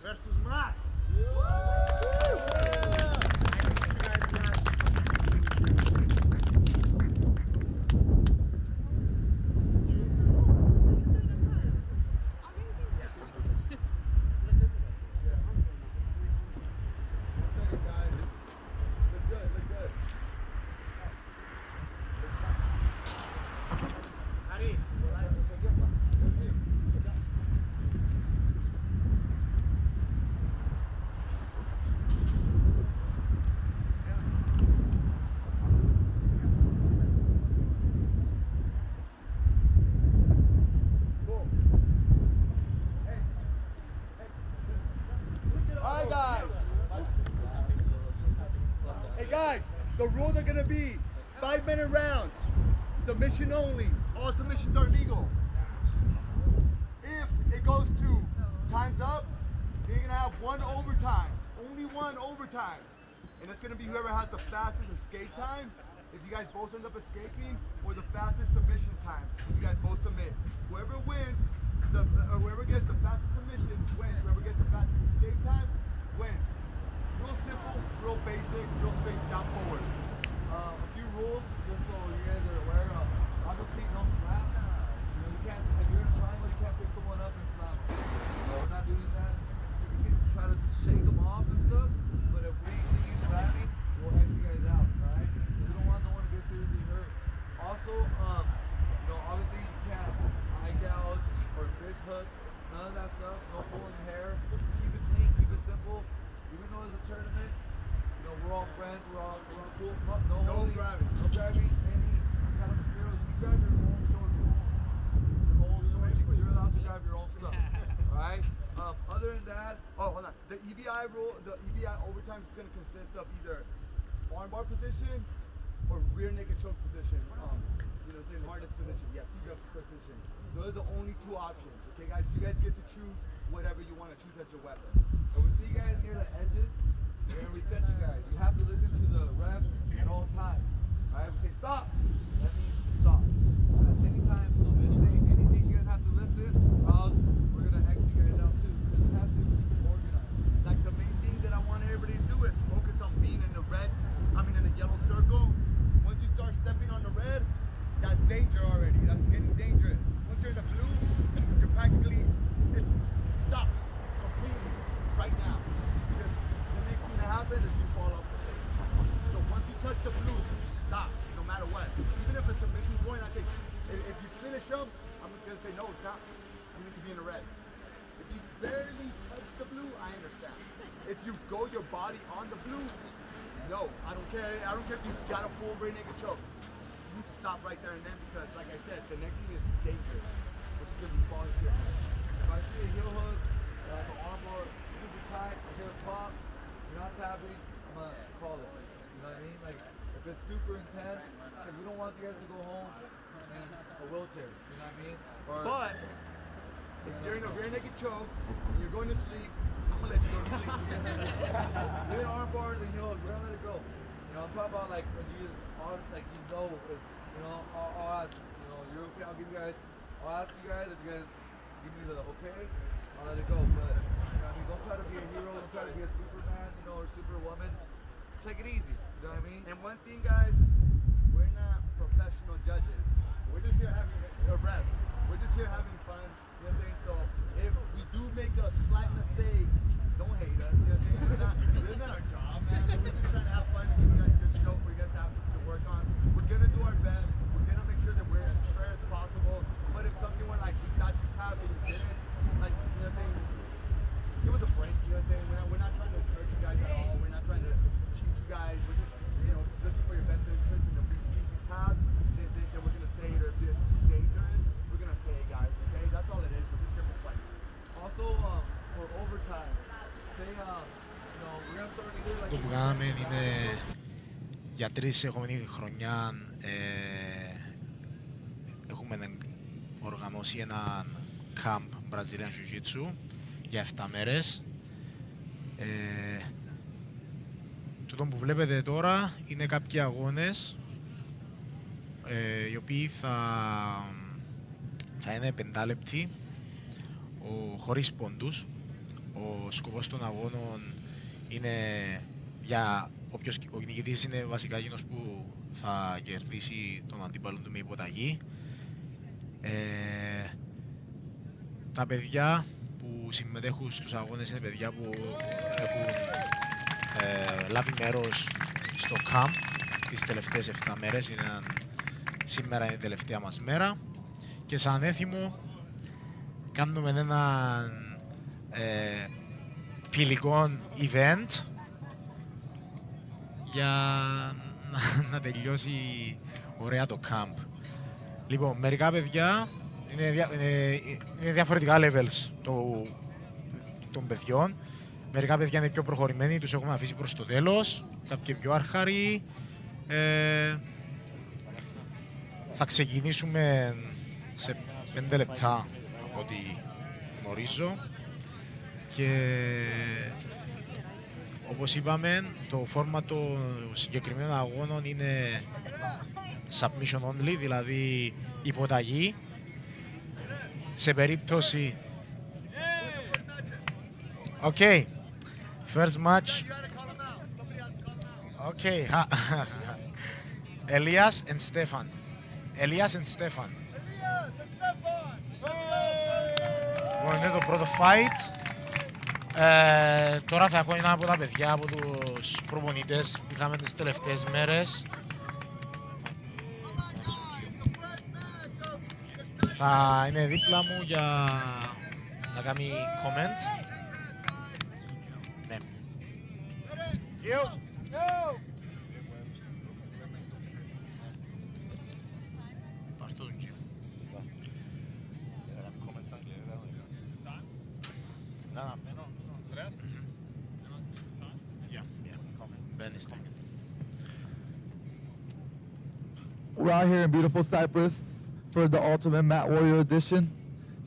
versus Matt. The rules are gonna be 5-minute rounds, submission only. All submissions are legal. If it goes to time's up, you're gonna have one overtime, only one overtime. And it's gonna be whoever has the fastest escape time, if you guys both end up escaping, or the fastest submission time, if you guys both submit. Whoever wins, or whoever gets the fastest submission wins. Whoever gets the fastest escape time wins. Real simple, real basic, real straight down forward. A few rules, just so you guys are aware of. Obviously, no slap. You can't, if you're in a triangle, you can't pick someone up and slap them. So we're not doing that. We can try to shake them off and stuff, but if we see you slapping, we'll X you guys out, right? Because we don't want no one to get seriously hurt. Also, obviously you can't eye gouge or fish hook, none of that stuff. No pulling hair. Keep it clean, keep it simple. Even though it's a tournament, we're all friends, we're all cool. No grabbing. No grabbing any kind of material. You can grab your own shorts. The whole shorts, you're allowed to grab your own stuff. Alright? Other than that, hold on. The EBI rule, the EBI overtime is going to consist of either armbar position or rear naked choke position. The hardest position. Yeah, seatbelt position. Those are the only two options. Okay, guys? You guys get to choose whatever you want to choose as your weapon. And we see you guys near the edges. We're going to reset you guys. You have to listen to the ref at all times. Alright, we say stop. That means stop. At any time, if you say anything, you guys have to listen, or else we're going to X you guys out too. Because it has to be organized. Like the main thing that I want everybody to do is focus on being in the yellow circle. Once you start stepping on the red, that's danger already. That's getting dangerous. Once you're in the blue, you're practically, it's stop completely right now. Because the next thing that happens is you fall off the stage. So once you touch the blue, stop, no matter what. Even if it's a mission point, I say, if you finish them, I'm just gonna say, no, it's not. You need to be in the red. If you barely touch the blue, I understand. If you go your body on the blue, no, I don't care. I don't care if you got a full rear naked choke. You need to stop right there and then, because like I said, the next thing is dangerous, which is gonna be falling here. If I see a heel hook, the armbar super tight, I hear a pop, you're not tapping, I'm gonna call it. You know what I mean? Like, if it's super intense, because we don't want you guys to go home in a wheelchair. You know what I mean? But if you're in a rear naked choke and you're going to sleep, I'm gonna let you go to sleep. You hit arm bars and we're gonna let it go. I'm talking about like when you like I'll ask, you're okay. I'll ask you guys if you guys give me the okay. I'll let it go. But don't try to be a hero. Don't try to be a Superman, or Superwoman. Take it easy. You know what I mean? And one thing, guys, we're not professional judges. We're just here having a rest. We're just here having fun. You know what I'm saying? So if we do make a slight mistake, don't hate us. You know what I'm saying? This is not our job, man. We're just trying to have fun and give you guys a good show for you guys to have something to work on. We're gonna do our best. We're gonna make sure that we're as fair as possible. But if something were like we thought you have and you didn't, like, you know what I'm saying? Give us a break. You know what I'm saying? We're not trying to hurt you guys at all. We're not trying to cheat you guys. We're just, looking for your best interest. And if we think you have, then we're gonna say it. Or if it's too dangerous, we're gonna say it, guys. Okay? That's all it is. We're just here for fight. Also, for overtime, say, we're gonna start to do like. Το που κάναμε είναι για 3 επόμενη χρονιά. Έχουμε οργανώσει ένα camp Brazilian Jiu-Jitsu για 7 μέρες. Τούτο που βλέπετε τώρα είναι κάποιοι αγώνες οι οποίοι θα είναι 5 λεπτοί χωρίς πόντους. Ο σκοπός των αγώνων είναι για ο νικητής είναι βασικά εκείνος που θα κερδίσει τον αντίπαλο του με υποταγή. Τα παιδιά που συμμετέχουν στους αγώνες είναι παιδιά που έχουν λάβει μέρος στο camp τις τελευταίες 7 μέρες. Σήμερα είναι η τελευταία μας μέρα και σαν έθιμο κάνουμε ένα φιλικό event για να τελειώσει ωραία το camp. Λοιπόν, μερικά παιδιά είναι διαφορετικά levels των παιδιών. Μερικά παιδιά είναι πιο προχωρημένοι, τους έχουμε αφήσει προς το τέλος. Κάποιοι πιο αρχαροί. Θα ξεκινήσουμε σε 5 λεπτά από ό,τι γνωρίζω. Και όπως είπαμε, το φόρμα των συγκεκριμένων αγώνων είναι submission only, δηλαδή υποταγή. Σε περίπτωση... Okay, first match. Okay, Elias and Stefan. Elias and Stefan. Είναι το πρώτο fight. Τώρα θα έχω ένα από τα παιδιά από τους προπονητές που είχαμε τις τελευταίες μέρες. Θα είναι δίπλα μου για να κάνει comment. Ναι. Πάρ' το G. We're out here in beautiful Cyprus for the Ultimate Mat Warrior Edition.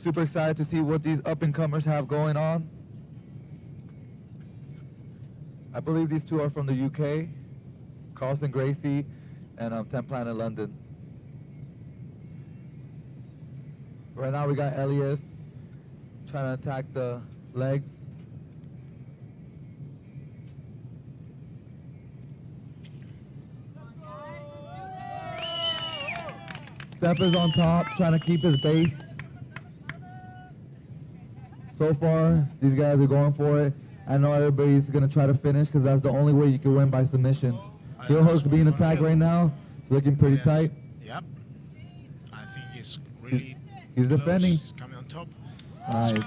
Super excited to see what these up-and-comers have going on. I believe these two are from the UK, Carlson Gracie and Ten Planet London. Right now we got Elias trying to attack the legs. Steph is on top, trying to keep his base. So far, these guys are going for it. I know everybody's going to try to finish because that's the only way you can win by submission. Heel hook's being attacked right now. It's looking pretty tight. Yep. I think he's really He's defending. He's coming on top. Nice. No,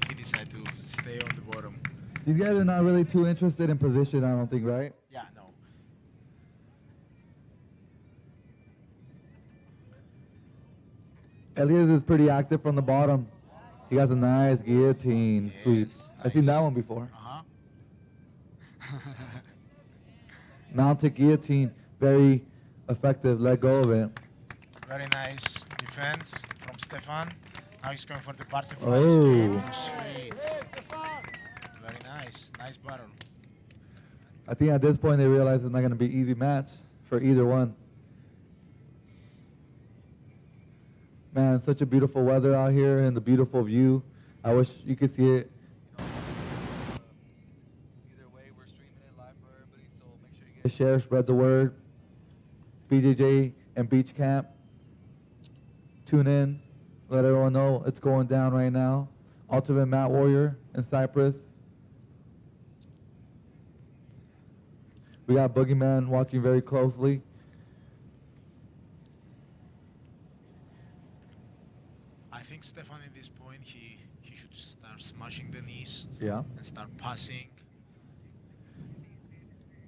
he decided to stay on the bottom. These guys are not really too interested in position, I don't think, right? Yeah, no. Elias is pretty active from the bottom. He got a nice guillotine sweep. Yes, I've seen that nice. one before. Uh-huh. Mounted guillotine, very effective. Let go of it. Very nice defense from Stefan. Now he's going for the butterfly escape. Oh. Oh, sweet. Very nice. Nice battle. I think at this point they realize it's not going to be an easy match for either one. Man, such a beautiful weather out here and the beautiful view. I wish you could see it. Either way, we're streaming it live for everybody, so make sure you share, spread the word. BJJ and Beach Camp. Tune in. Let everyone know it's going down right now. Ultimate Mat Warrior in Cyprus. We got Boogeyman watching very closely. I think Stefan at this point, he should start smashing the knees. Yeah. And start passing.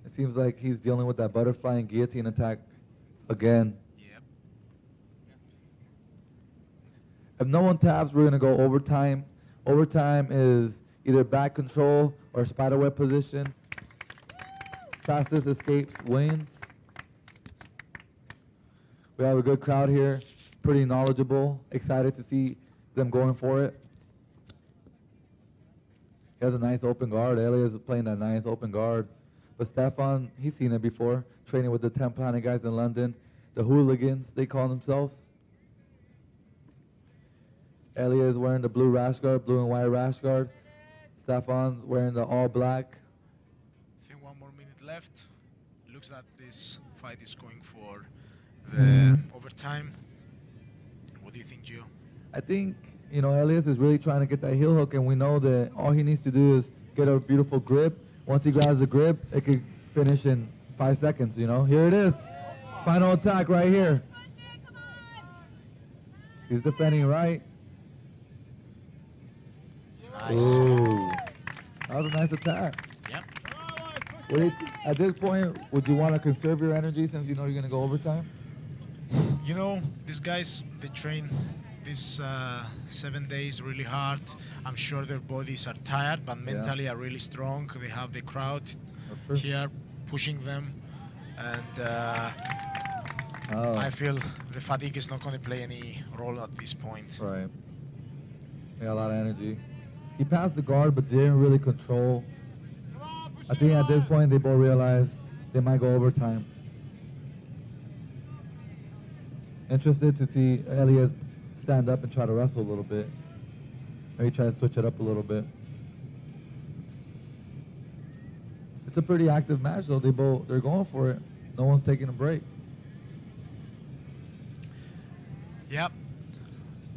It seems like he's dealing with that butterfly and guillotine attack again. Yep. If no one taps, we're going to go overtime. Overtime is either back control or spiderweb position. Fastest escapes wins. We have a good crowd here, pretty knowledgeable, excited to see them going for it. He has a nice open guard. Elias is playing that nice open guard. But Stefan, he's seen it before, training with the 10 Planet guys in London. The hooligans, they call themselves. Elias is wearing the blue rash guard, blue and white rash guard. Stefan's wearing the all black. I think 1 more minute left. Looks like this fight is going for the overtime. What do you think, Gio? I think, you know, Elias is really trying to get that heel hook, and we know that all he needs to do is get a beautiful grip. Once he grabs the grip, it could finish in 5 seconds, you know. Here it is. Final attack right here. He's defending right. Nice. Ooh. That was a nice attack. Yep. Wait, at this point, would you want to conserve your energy since you know you're going to go overtime? You know, these guys, they train these 7 days really hard. I'm sure their bodies are tired, but mentally are really strong. They have the crowd here pushing them, and I feel the fatigue is not going to play any role at this point. Right. They got a lot of energy. He passed the guard, but didn't really control. I think at this point, they both realize they might go overtime. Interested to see Elias stand up and try to wrestle a little bit. Maybe try to switch it up a little bit. It's a pretty active match, though. They're going for it. No one's taking a break. Yep.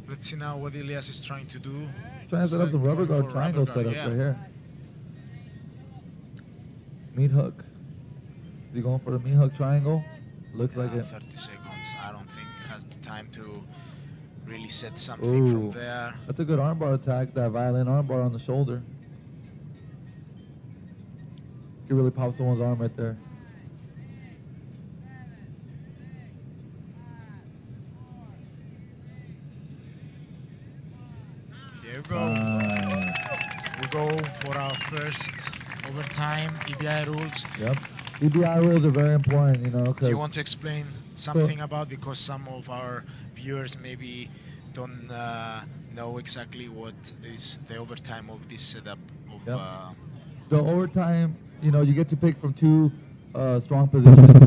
Let's see now what Elias is trying to do. He's trying to set up some rubber guard triangle setup right here. Meat hook. Is he going for the meat hook triangle? Looks like it. 30 seconds. I don't think he has the time to really set something from there. That's a good armbar attack, that violin armbar on the shoulder. You can really pop someone's arm right there. Here we go. We go for our first overtime EBI rules. Yep. EBI rules are very important, you know. Do you want to explain something about, because some of our viewers maybe don't know exactly what is the overtime of this setup of the overtime, you know, you get to pick from two strong positions.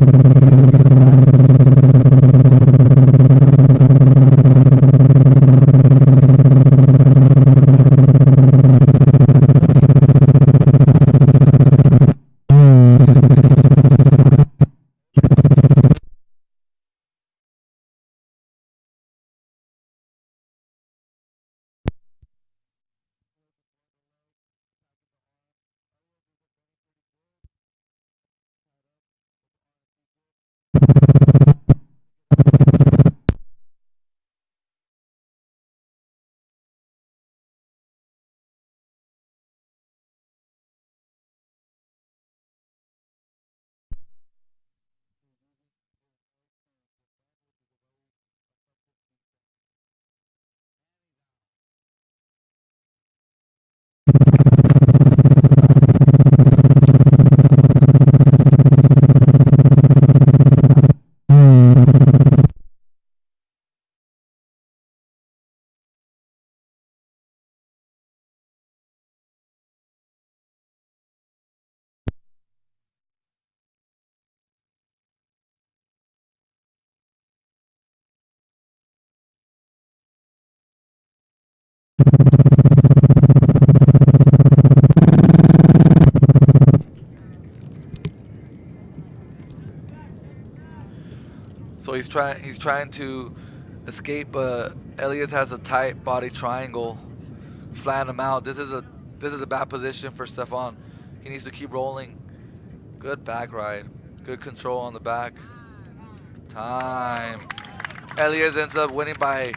he's trying to escape, but Elias has a tight body triangle, flatten him out. This is a bad position for Stefan. He needs to keep rolling. Good back ride, good control on the back. Time. Elias ends up winning by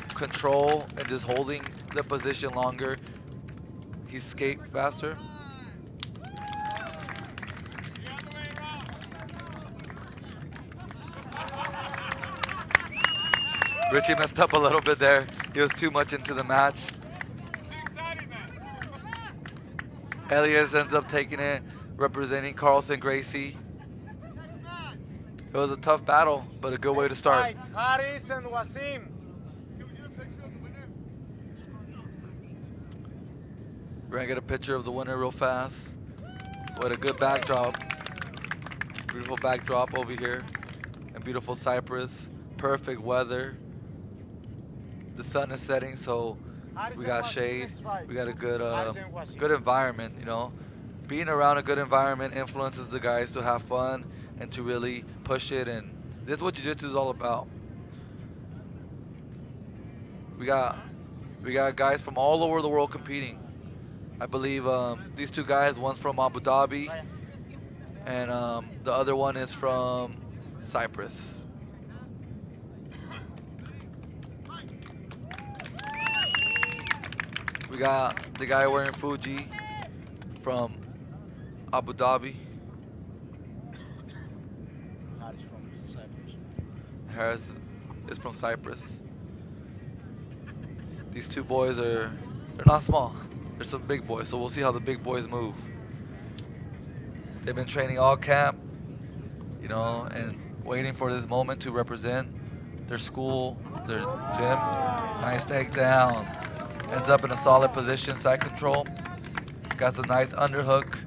control and just holding the position longer. He escaped faster. Richie messed up a little bit there. He was too much into the match. Elias ends up taking it, representing Carlson Gracie. It was a tough battle, but a good way to start. Haris and Wasim. We're gonna get a picture of the winner real fast. What a good backdrop. Beautiful backdrop over here. And beautiful Cyprus. Perfect weather. The sun is setting, so we got shade. We got a good environment, you know. Being around a good environment influences the guys to have fun and to really push it, and this is what jiu-jitsu is all about. We got guys from all over the world competing. I believe these two guys, one's from Abu Dhabi, and the other one is from Cyprus. We got the guy wearing Fuji from Abu Dhabi. Haris from Cyprus. Harris is from Cyprus. These two boys they're not small. They're some big boys, so we'll see how the big boys move. They've been training all camp, you know, and waiting for this moment to represent their school, their gym. Nice takedown. Ends up in a solid position, side control. Got a nice underhook,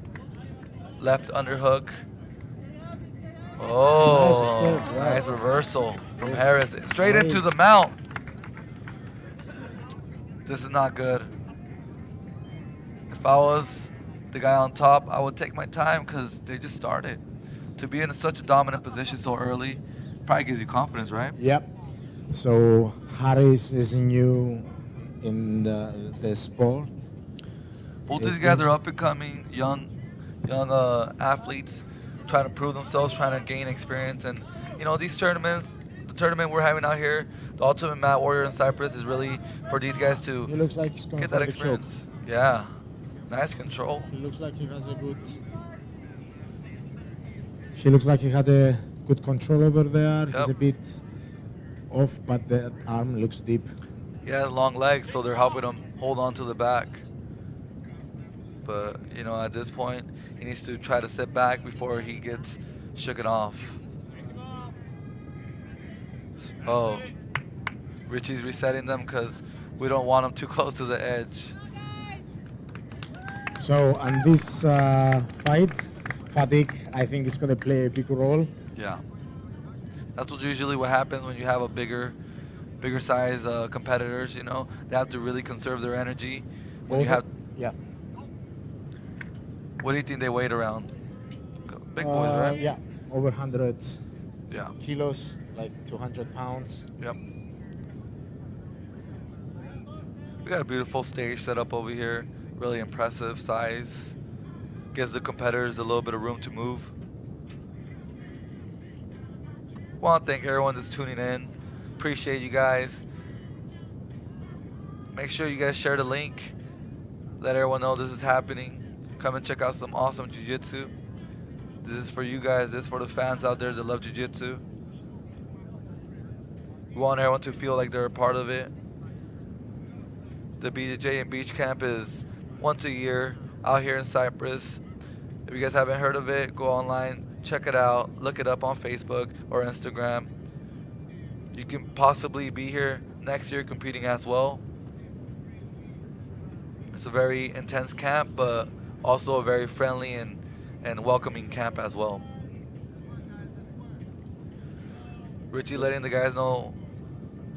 left underhook. Oh, nice reversal from Harris. Straight into the mount. This is not good. If I was the guy on top, I would take my time because they just started. To be in such a dominant position so early probably gives you confidence, right? Yep. So Harris is new in the sport. Both these guys are up and coming, young athletes, trying to prove themselves, trying to gain experience. And you know, these tournaments, the tournament we're having out here, the Ultimate Mat Warrior in Cyprus, is really for these guys to He looks like he's going get for that the choke. experience. Yeah, nice control. He looks like he has a good. He looks like he had a good control over there. Yep. He's a bit off, but the arm looks deep. He has long legs, so they're helping him hold on to the back. But, you know, at this point, he needs to try to sit back before he gets shooken off. Oh, Richie's resetting them because we don't want him too close to the edge. So, on this fight, fatigue, I think, is going to play a big role. Yeah. That's usually what happens when you have a bigger size competitors, you know. They have to really conserve their energy. When you have, Yeah. what do you think they weighed around? Big boys, right? Yeah, over 100 Yeah. kilos, like 200 pounds. Yep. We got a beautiful stage set up over here. Really impressive size. Gives the competitors a little bit of room to move. Want to thank everyone that's tuning in. Appreciate you guys. Make sure you guys share the link. Let everyone know this is happening. Come and check out some awesome jiu-jitsu. This is for you guys. This is for the fans out there that love jiu-jitsu. We want everyone to feel like they're a part of it. The BJJ and Beach Camp is once a year out here in Cyprus. If you guys haven't heard of it, go online, check it out, look it up on Facebook or Instagram. You can possibly be here next year competing as well. It's a very intense camp, but also a very friendly and welcoming camp as well. Richie letting the guys know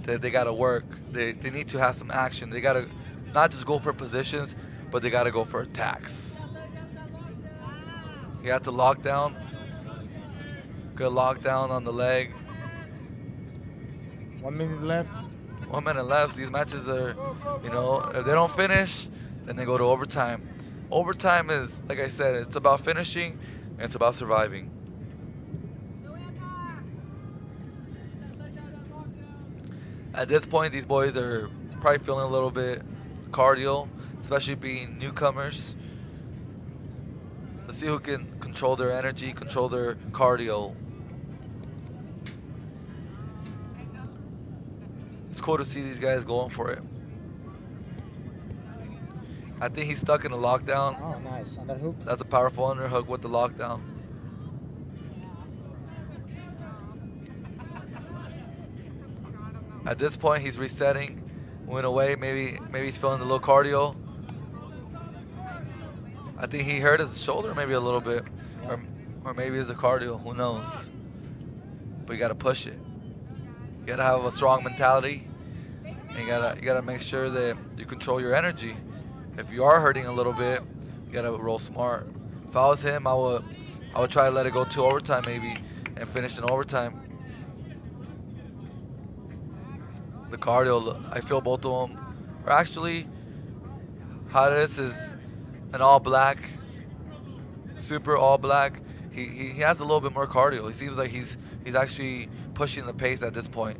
that they gotta work. They need to have some action. They gotta not just go for positions, but they gotta go for attacks. You have to lock down. Good lockdown on the leg. 1 minute left. 1 minute left. These matches are, you know, if they don't finish, then they go to overtime. Overtime is, like I said, it's about finishing and it's about surviving. At this point, these boys are probably feeling a little bit cardio, especially being newcomers. Let's see who can control their energy, control their cardio. It's cool to see these guys going for it. I think he's stuck in a lockdown. Oh, nice. Underhook. That's a powerful underhook with the lockdown. At this point, he's resetting, went away. Maybe he's feeling a little cardio. I think he hurt his shoulder maybe a little bit, or maybe it's a cardio. Who knows? But you gotta push it. You gotta have a strong mentality. And you gotta make sure that you control your energy. If you are hurting a little bit, you gotta roll smart. If I was him, I would try to let it go to overtime maybe and finish in overtime. The cardio, I feel both of them are actually. Hades is an all black, super all black. He has a little bit more cardio. He seems like he's actually pushing the pace at this point.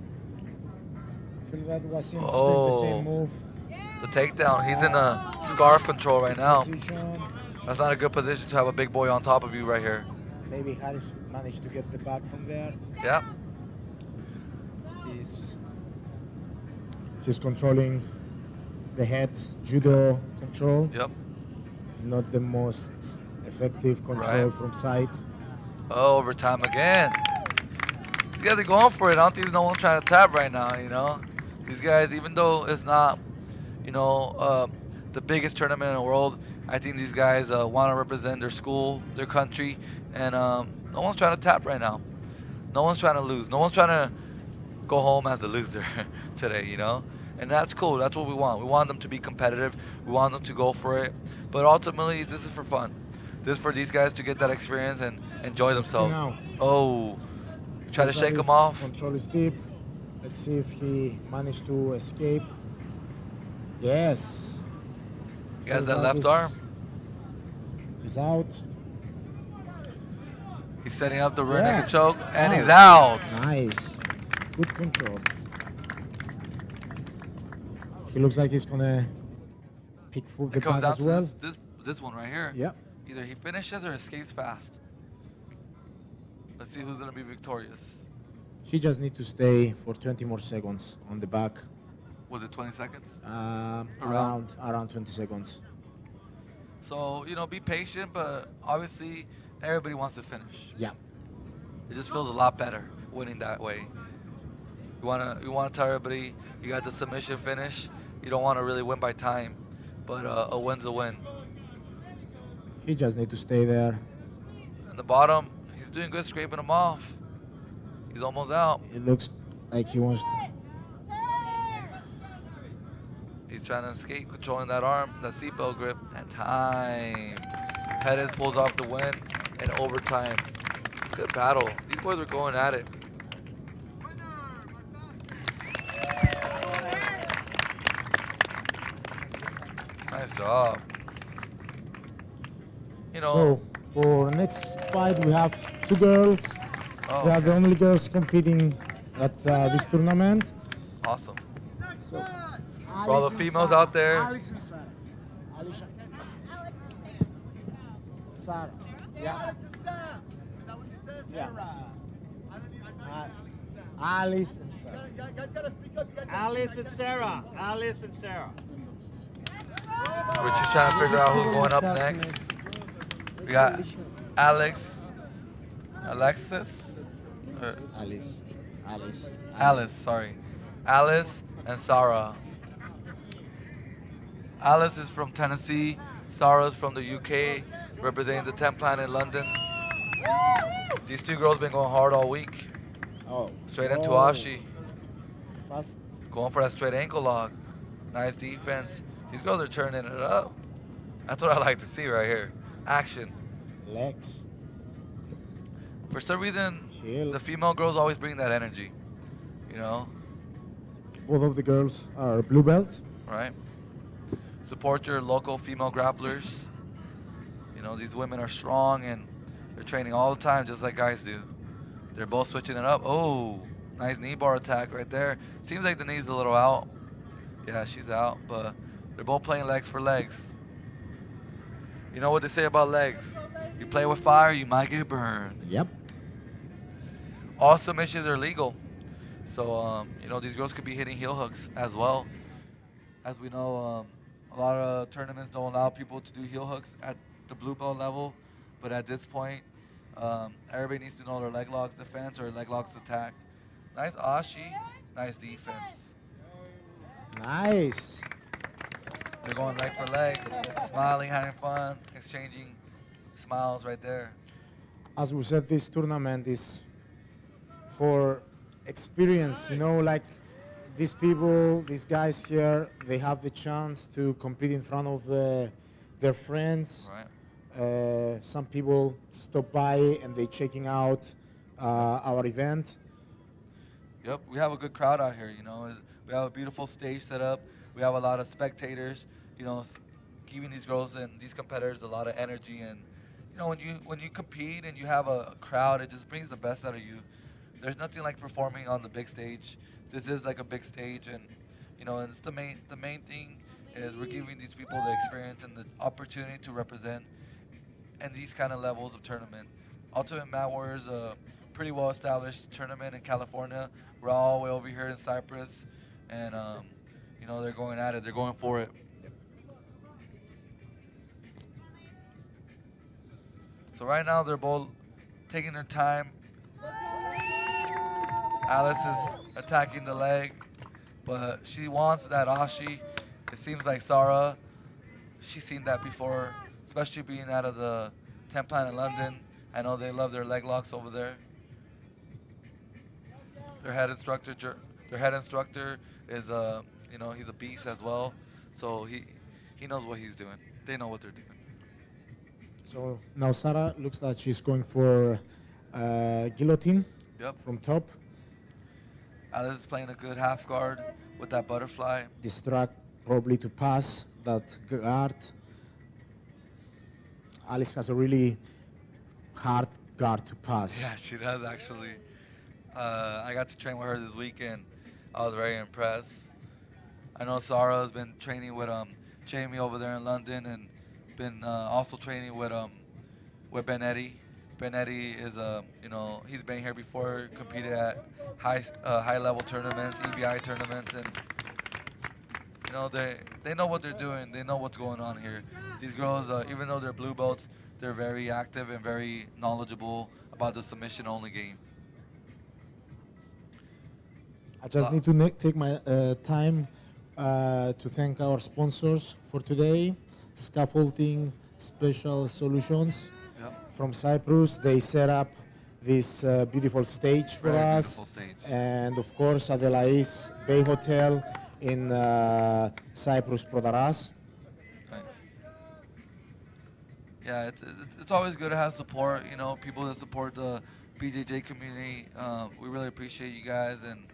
I feel that was the Oh. same move. The takedown, he's in a scarf control right now. Position. That's not a good position to have a big boy on top of you right here. Maybe Harris managed to get the back from there. Yeah. He's controlling the head, judo control. Yep. Not the most effective control Right. from side. Oh, overtime again. These guys are going for it. I don't think there's no one trying to tap right now, you know? These guys, even though it's not, you know, the biggest tournament in the world, I think these guys want to represent their school, their country, and no one's trying to tap right now. No one's trying to lose. No one's trying to go home as a loser today, you know? And that's cool. That's what we want. We want them to be competitive. We want them to go for it. But ultimately, this is for fun. This is for these guys to get that experience and enjoy themselves. now. Oh, try to shake him off. Control is deep. Let's see if he managed to escape. Yes. He has that Conrad left is- arm. He's out. He's setting up the rear Yeah. naked choke, and Wow. he's out. Nice. Good control. He looks like he's gonna pick for the It comes back down as to well. this one right here. Yeah. Either he finishes or escapes fast. Let's see who's gonna be victorious. He just need to stay for 20 more seconds on the back. Was it 20 seconds? Around 20 seconds. So, you know, be patient, but obviously everybody wants to finish. Yeah. It just feels a lot better winning that way. You wanna tell everybody you got the submission finish. You don't want to really win by time, but a win's a win. He just need to stay there. And the bottom, he's doing good scraping him off. He's almost out. It looks like he wants. He's trying to escape, controlling that arm, that seatbelt grip, and time. Pettis pulls off the win in overtime. Good battle. These boys were going at it. Nice job. You know, So for next fight, we have two girls. oh, They are the only girls competing at this tournament. awesome. So For all the females out there, Alice and Sarah. Alicia. Sarah. Yeah. Yeah. Alice and Sarah. Alice and Sarah. Alice and Sarah. we're just trying to figure out who's going up next. We got Alexis, or Alice. sorry. Alice and Sarah. Alice is from Tennessee. Sarah's from the UK, representing the 10 Planet in London. These two girls been going hard all week. Oh. Straight into Oh. Ashi. Fast. Going for that straight ankle lock. Nice defense. These girls are turning it up. That's what I like to see right here. Action. Legs. For some reason, Chill. the female girls always bring that energy. You know? Both of the girls are blue belt. right? Support your local female grapplers. You know, these women are strong and they're training all the time just like guys do. They're both switching it up. Oh, nice knee bar attack right there. Seems like the knee's a little out. Yeah, she's out, but they're both playing legs for legs. You know what they say about legs? You play with fire, you might get burned. Yep. All submissions are legal. So, you know, these girls could be hitting heel hooks as well. As we know, a lot of tournaments don't allow people to do heel hooks at the blue belt level. But at this point, everybody needs to know their leg locks defense or leg locks attack. Nice ashi, nice defense. Nice. They're going leg for legs, smiling, having fun, exchanging smiles right there. As we said, this tournament is for experience. You know, like these people, these guys here, they have the chance to compete in front of their friends. Right. Some people stop by and they checking out our event. Yep, we have a good crowd out here, you know. We have a beautiful stage set up. We have a lot of spectators, you know, giving these girls and these competitors a lot of energy. And, you know, when you compete and you have a crowd, it just brings the best out of you. There's nothing like performing on the big stage. This is like a big stage, and, you know, and it's the main thing is we're giving these people the experience and the opportunity to represent in these kind of levels of tournament. Ultimate Mat Warrior is a pretty well-established tournament in California. We're all the way over here in Cyprus, and you know, they're going at it. They're going for it. So right now they're both taking their time. Alice is attacking the leg, but she wants that ashi. It seems like Sarah, she's seen that before, especially being out of the Templan in London. I know they love their leg locks over there. Their head instructor is you know, he's a beast as well. So he knows what he's doing. They know what they're doing. So now Sarah looks like she's going for guillotine. Yep. From top. Alice is playing a good half guard with that butterfly. Distract probably to pass that guard. Alice has a really hard guard to pass. Yeah, she does actually. I got to train with her this weekend. I was very impressed. I know Sarah has been training with Jamie over there in London, and been also training with Benetti. Benetti is you know, he's been here before, competed at high level tournaments, EBI tournaments, and you know, they know what they're doing. They know what's going on here. These girls, even though they're blue belts, they're very active and very knowledgeable about the submission only game. I just need to take my time to thank our sponsors for today. Scaffolding Special Solutions from Cyprus. They set up this beautiful stage for Very us. beautiful stage. And of course, Adelais Bay Hotel in Cyprus, Prodaras. Nice. Yeah, it's always good to have support. You know, people that support the BJJ community. We really appreciate you guys, and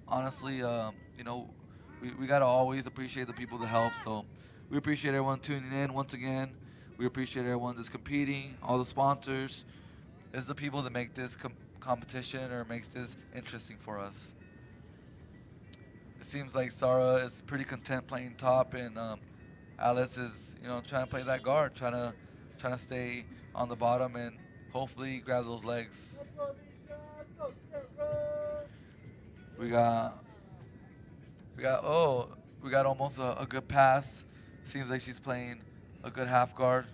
honestly, you know, we gotta always appreciate the people that help. So we appreciate everyone tuning in once again. We appreciate everyone that's competing, all the sponsors. It's the people that make this competition or makes this interesting for us. It seems like Sarah is pretty content playing top, and Alice is, you know, trying to play that guard, trying to stay on the bottom and hopefully grab those legs. We got almost a good pass. Seems like she's playing a good half guard.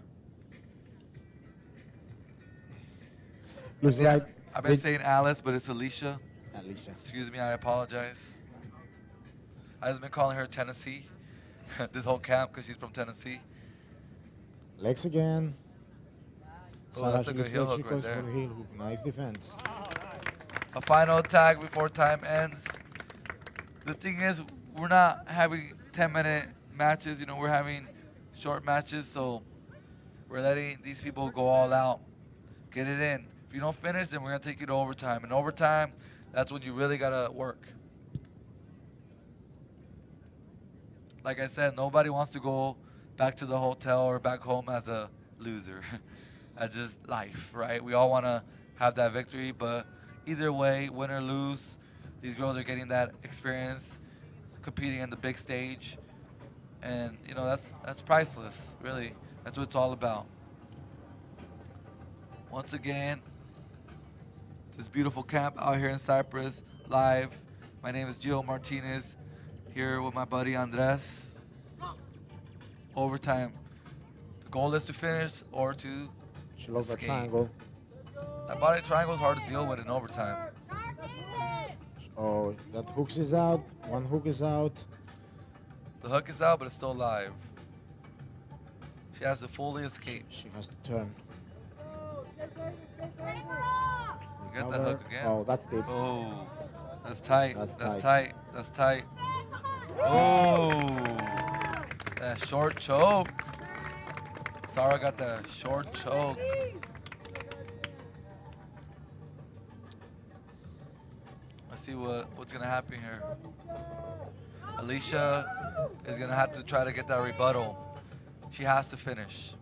Looks like I've been saying Alice, but it's Alicia. Alicia. Excuse me, I apologize. I've just been calling her Tennessee this whole camp because she's from Tennessee. Legs again. Oh, that's a good heel hook right there. there. Heel hook. Nice defense. A final attack before time ends. The thing is, we're not having 10-minute matches. You know, we're having short matches, so we're letting these people go all out. Get it in. If you don't finish, then we're going to take you to overtime. And overtime, that's when you really got to work. like I said, nobody wants to go back to the hotel or back home as a loser. That's just life, right? We all want to have that victory, but either way, win or lose, these girls are getting that experience, competing in the big stage, and you know that's priceless. Really, that's what it's all about. Once again, this beautiful camp out here in Cyprus, live. My name is Gio Martinez, here with my buddy Andres. Overtime. The goal is to finish or to She loves that escape. triangle. That body triangle is hard to deal with in overtime. Oh, that hooks is out. One hook is out. The hook is out, but it's still live. She has to fully escape. She has to turn. You get that hook again. Oh, that's deep. Oh, that's tight. That's That's tight. tight. That's tight. Oh, that short choke. Sarah got the short choke. Let's see what's gonna happen here. Alicia is gonna have to try to get that rebuttal. She has to finish.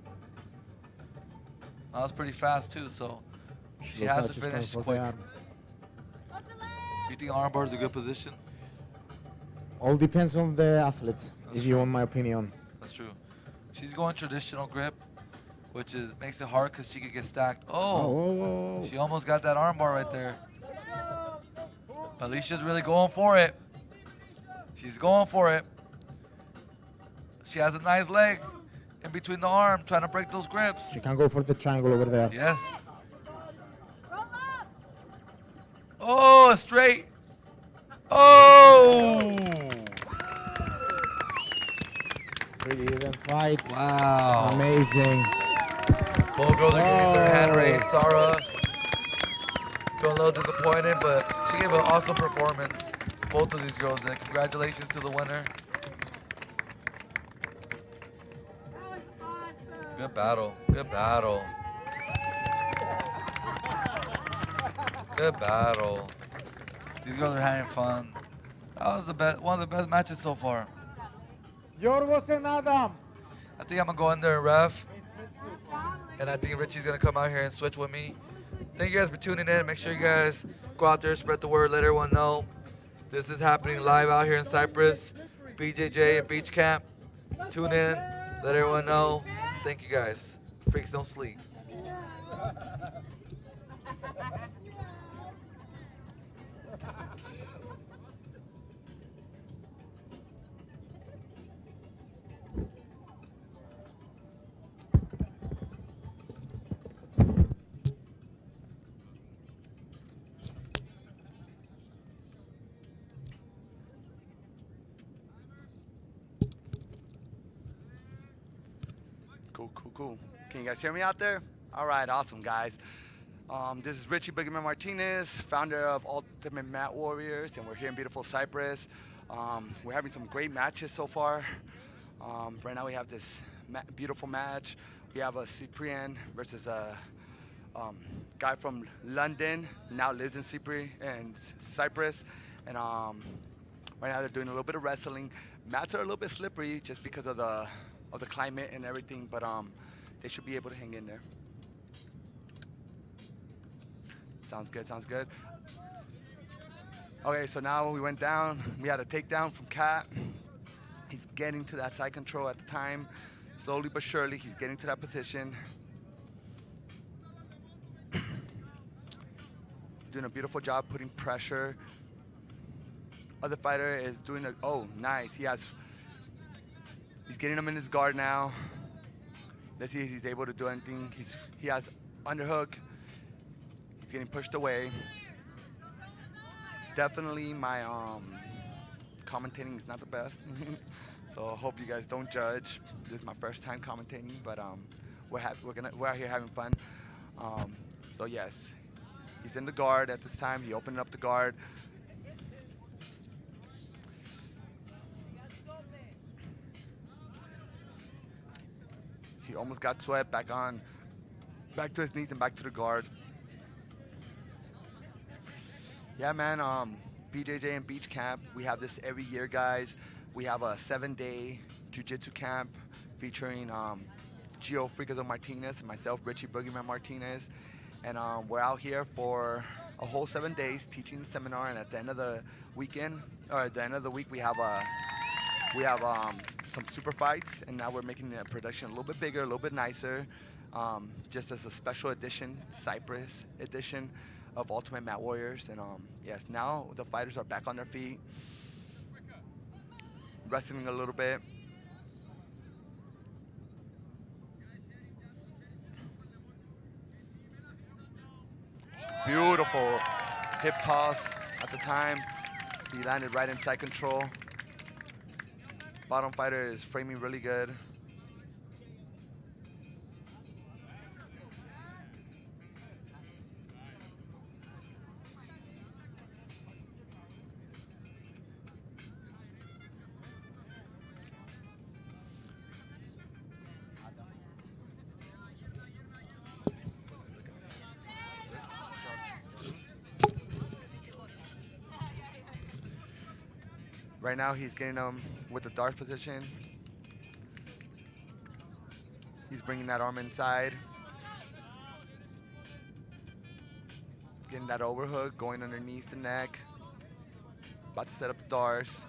That was pretty fast too, so she looks has like to she's going finish for the quick. arm. You think armbar is a good position? All depends on the athlete, That's if you true. want my opinion. That's true. She's going traditional grip, which makes it hard because she could get stacked. Oh, Whoa, whoa, whoa. she almost got that armbar right there. Alicia's really going for it. She's going for it. She has a nice leg in between the arm, trying to break those grips. She can go for the triangle over there. Yes. Oh, straight. Oh! Pretty even fight. Wow. Amazing. Both girls are getting their hand Oh. raised. Sarah feeling a little disappointed, but she gave an awesome performance. Both of these girls did. Congratulations to the winner. Good battle. Good battle. Good battle. These girls are having fun. That was one of the best matches so far. Yorgos and Adam. I think I'm gonna go in there and ref. And I think Richie's gonna come out here and switch with me. Thank you guys for tuning in. Make sure you guys go out there, spread the word, let everyone know. This is happening live out here in Cyprus. BJJ and Beach Camp. Tune in, let everyone know. Thank you guys. Freaks don't sleep. Cool. Can you guys hear me out there? All right, awesome, guys. This is Richie Boogerman Martinez, founder of Ultimate Mat Warriors, and we're here in beautiful Cyprus. We're having some great matches so far. Right now we have this beautiful match. We have a Cyprian versus a guy from London, now lives in Cyprus. And right now they're doing a little bit of wrestling. Mats are a little bit slippery just because of the climate and everything, but they should be able to hang in there. Sounds good. Okay, so now we went down. We had a takedown from Kat. He's getting to that side control at the time. Slowly but surely, he's getting to that position. Doing a beautiful job putting pressure. Other fighter is doing oh, nice. He's getting him in his guard now. Let's see if he's able to do anything. He has underhook. He's getting pushed away. Definitely my commentating is not the best. So I hope you guys don't judge. This is my first time commentating, but we're out here having fun. So yes, he's in the guard at this time. He opened up the guard. He almost got swept back to his knees and back to the guard. Yeah, man, BJJ and Beach Camp, we have this every year, guys. we have a 7-day jiu-jitsu camp featuring Gio Fricazo Martinez and myself, Richie Boogeyman Martinez. And we're out here for a whole 7 days teaching the seminar. And at the end of the weekend, or at the end of the week, we have some super fights. And now we're making the production a little bit bigger, a little bit nicer, just as a special edition, Cyprus edition of Ultimate Mat Warriors. And yes, now the fighters are back on their feet, wrestling a little bit. Beautiful hip toss at the time. He landed right in side control. Bottom fighter is framing really good. Right now he's getting him with the dart position. He's bringing that arm inside. Getting that overhook, going underneath the neck. About to set up the darts.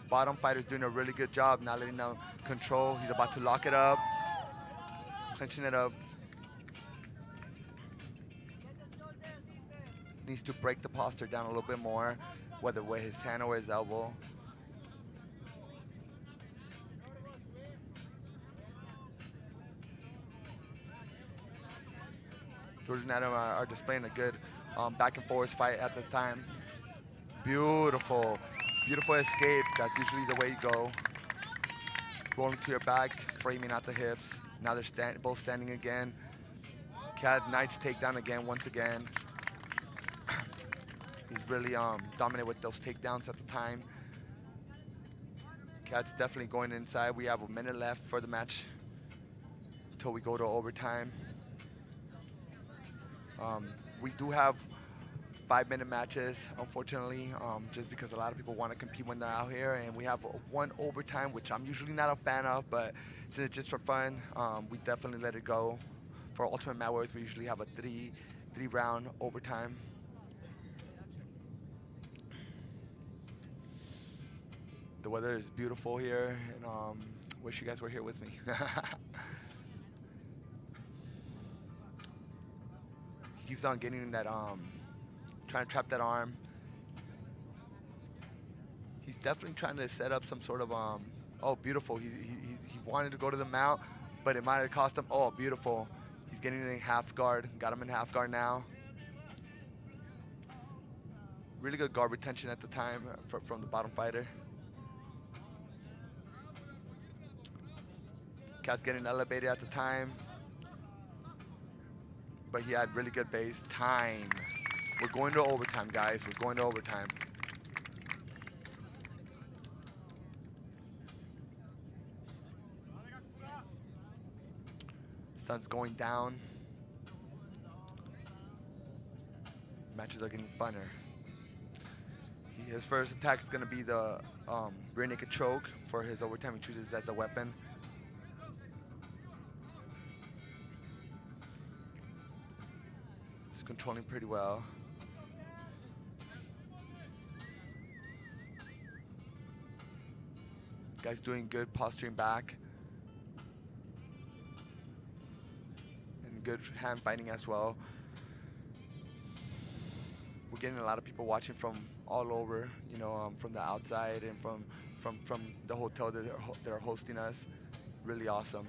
Bottom fighter's doing a really good job, not letting him control. He's about to lock it up, clenching it up. Needs to break the posture down a little bit more, whether with his hand or his elbow. George and Adam are displaying a good back and forth fight at the time. Beautiful, beautiful escape. That's usually the way you go. Rolling to your back, framing at the hips. Now they're both standing again. Cat, nice takedown again, once again. He's really dominant with those takedowns at the time. Cat's definitely going inside. We have a minute left for the match until we go to overtime. We do have 5-minute matches, unfortunately, just because a lot of people want to compete when they're out here. And we have one overtime, which I'm usually not a fan of, but since it's just for fun, we definitely let it go. For Ultimate Mat Warriors, we usually have a three-round overtime. The weather is beautiful here, and wish you guys were here with me. He keeps on getting that, trying to trap that arm. He's definitely trying to set up some sort of, oh, beautiful. He wanted to go to the mount, but it might have cost him. Oh, beautiful. He's getting in half guard. Got him in half guard now. Really good guard retention at the time from the bottom fighter. Cat's getting elevated at the time, but he had really good base. Time. We're going to overtime, guys. We're going to overtime. Sun's going down. Matches are getting funner. His first attack is going to be the rear naked choke. For his overtime, he chooses that as a weapon. He's controlling pretty well. Guy's doing good posturing back. And good hand fighting as well. We're getting a lot of people watching from all over, you know, from the outside and from the hotel that are hosting us. Really awesome.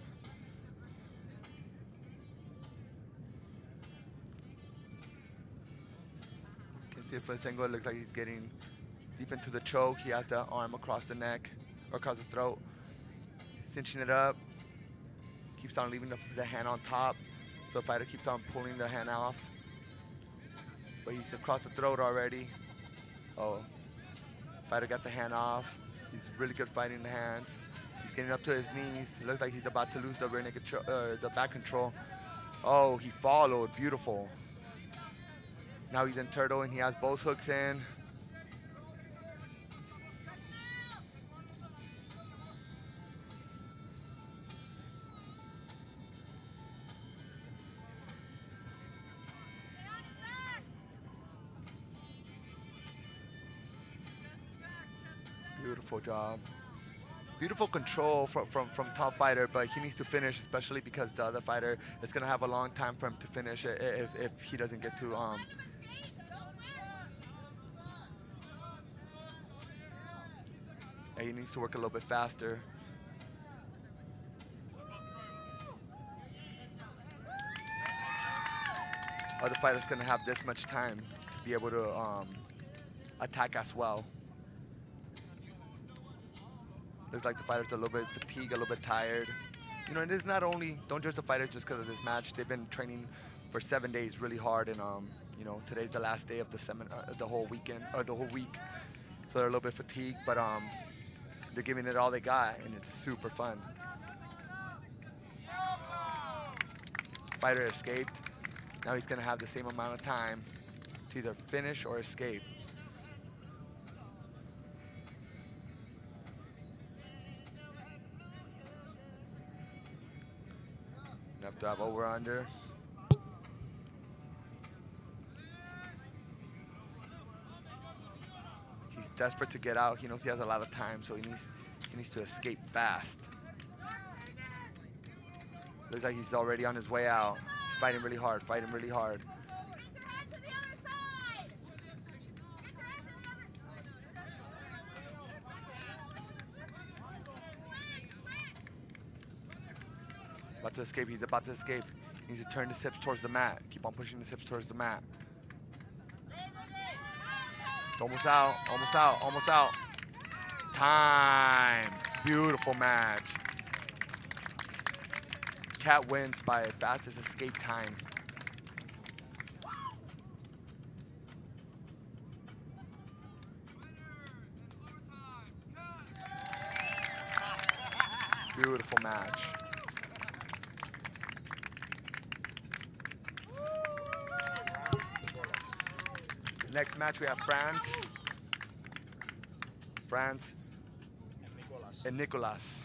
You can see Flasengo, it looks like he's getting deep into the choke. He has the arm across the neck, or across the throat. Cinching it up. Keeps on leaving the hand on top. So the fighter keeps on pulling the hand off. But he's across the throat already. Oh, fighter got the hand off. He's really good fighting the hands. He's getting up to his knees. It looks like he's about to lose the rear naked the back control. Oh, he followed. Beautiful. Now he's in turtle and he has both hooks in. Beautiful job. Beautiful control from top fighter, but he needs to finish, especially because the other fighter is gonna have a long time for him to finish if he doesn't get to he needs to work a little bit faster. Other fighter's gonna have this much time to be able to attack as well. Looks like the fighters are a little bit fatigued, a little bit tired. You know, and it's not only, don't judge the fighters just because of this match. They've been training for 7 days really hard, and you know, today's the last day of the whole weekend, or the whole week. So they're a little bit fatigued, but they're giving it all they got, and it's super fun. Fighter escaped. Now he's gonna have the same amount of time to either finish or escape. Enough to have over under. He's desperate to get out. He knows he has a lot of time, so he needs to escape fast. Looks like he's already on his way out. He's fighting really hard, fighting really hard. About to escape, he's about to escape. He needs to turn his hips towards the mat. Keep on pushing his hips towards the mat. It's almost out, almost out, almost out. Time. Beautiful match. Cat wins by fastest escape time. Beautiful match. Next match we have France. France and Nicolas.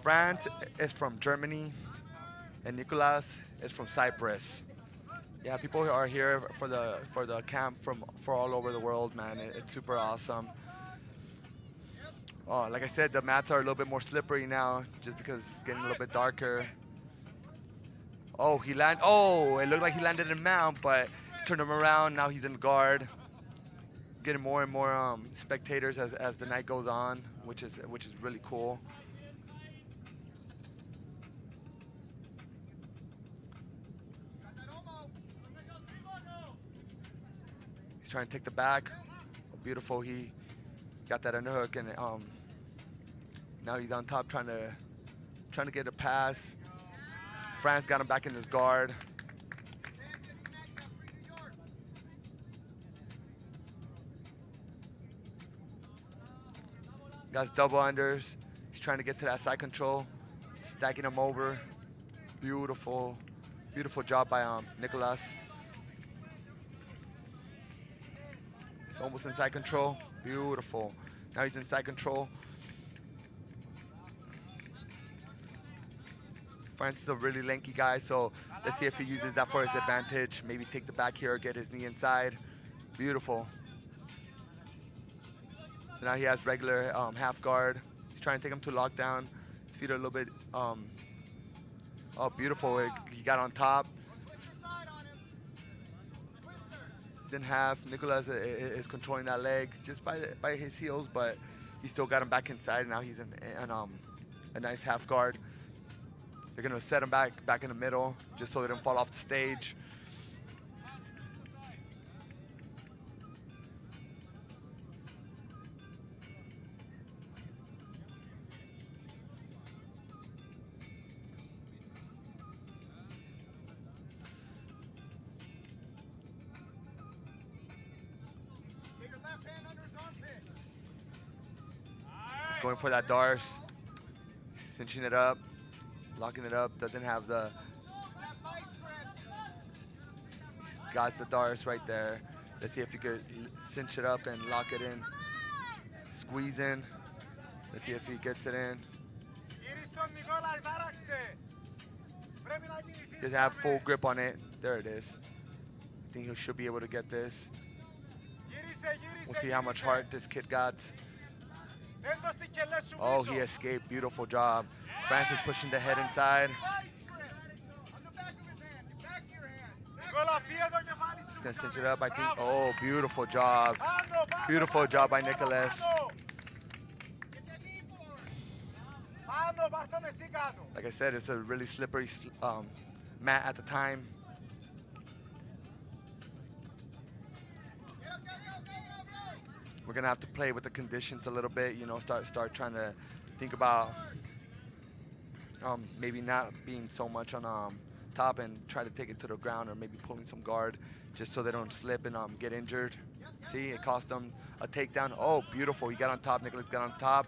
France is from Germany, and Nicolas is from Cyprus. Yeah, people are here for the camp from all over the world, man. It's super awesome. Oh, like I said, the mats are a little bit more slippery now, just because it's getting a little bit darker. Oh, it looked like he landed in mount, but turned him around. Now he's in guard. Getting more and more spectators as the night goes on, which is really cool. He's trying to take the back. Beautiful. He got that underhook, and now he's on top trying to get a pass. France got him back in his guard. Got his double unders. He's trying to get to that side control, stacking him over. Beautiful, beautiful job by Nicolas. He's almost in side control. Beautiful. Now he's in side control. France is a really lanky guy, so let's see if he uses that for his advantage. Maybe take the back here, get his knee inside. Beautiful. So now he has regular half guard. He's trying to take him to lockdown. His feet are a little bit, oh, beautiful. He got on top. He's in half. Nicolas is controlling that leg just by his heels, but he still got him back inside, and now he's in a nice half guard. They're gonna set him back in the middle, just so they don't fall off the stage. Going for that Dars, cinching it up. Locking it up, doesn't have the, got the Dars right there. Let's see if you could cinch it up and lock it in. Squeeze in. Let's see if he gets it in. Doesn't have full grip on it. There it is. I think he should be able to get this. We'll see how much heart this kid got. Oh, he escaped. Beautiful job. Francis pushing the head inside. He's gonna cinch it up, I think. Oh, beautiful job. Beautiful job by Nicholas. Like I said, it's a really slippery mat at the time. We're gonna have to play with the conditions a little bit, you know, start trying to think about maybe not being so much on top and try to take it to the ground, or maybe pulling some guard just so they don't slip and get injured. See, it cost them a takedown. Oh, beautiful. He got on top. Nicholas got on top.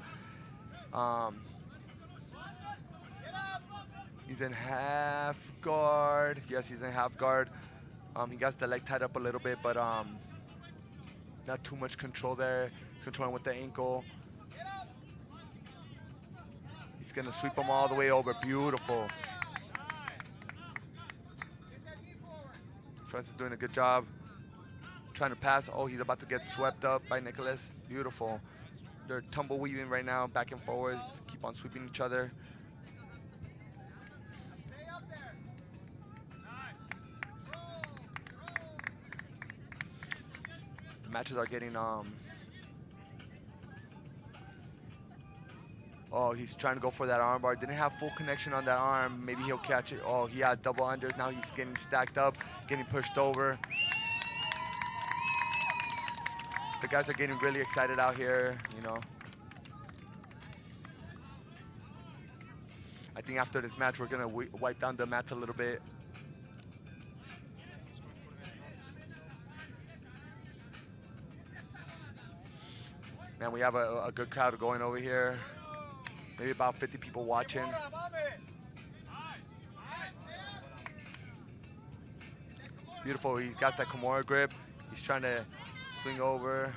He's in half guard. Yes, he's in half guard. He got the leg tied up a little bit, but not too much control there. He's controlling with the ankle. He's gonna sweep him all the way over. Beautiful. Francis is doing a good job. Trying to pass. Oh, he's about to get swept up by Nicholas. Beautiful. They're tumble weaving right now, back and forwards, to keep on sweeping each other. The matches are getting oh, he's trying to go for that arm bar. Didn't have full connection on that arm. Maybe he'll catch it. Oh, he had double unders. Now he's getting stacked up, getting pushed over. The guys are getting really excited out here, you know. I think after this match, we're gonna wipe down the mats a little bit. Man, we have a good crowd going over here. Maybe about 50 people watching. Beautiful, he got that Kimura grip. He's trying to swing over.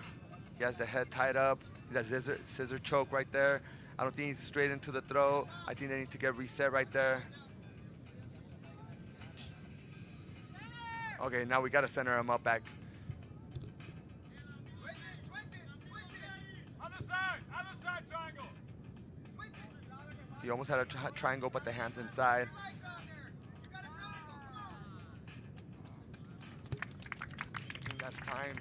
He has the head tied up. He has scissor choke right there. I don't think he's straight into the throat. I think they need to get reset right there. Okay, now we gotta center him up back. He almost had a triangle, but the hand's inside. I think that's time.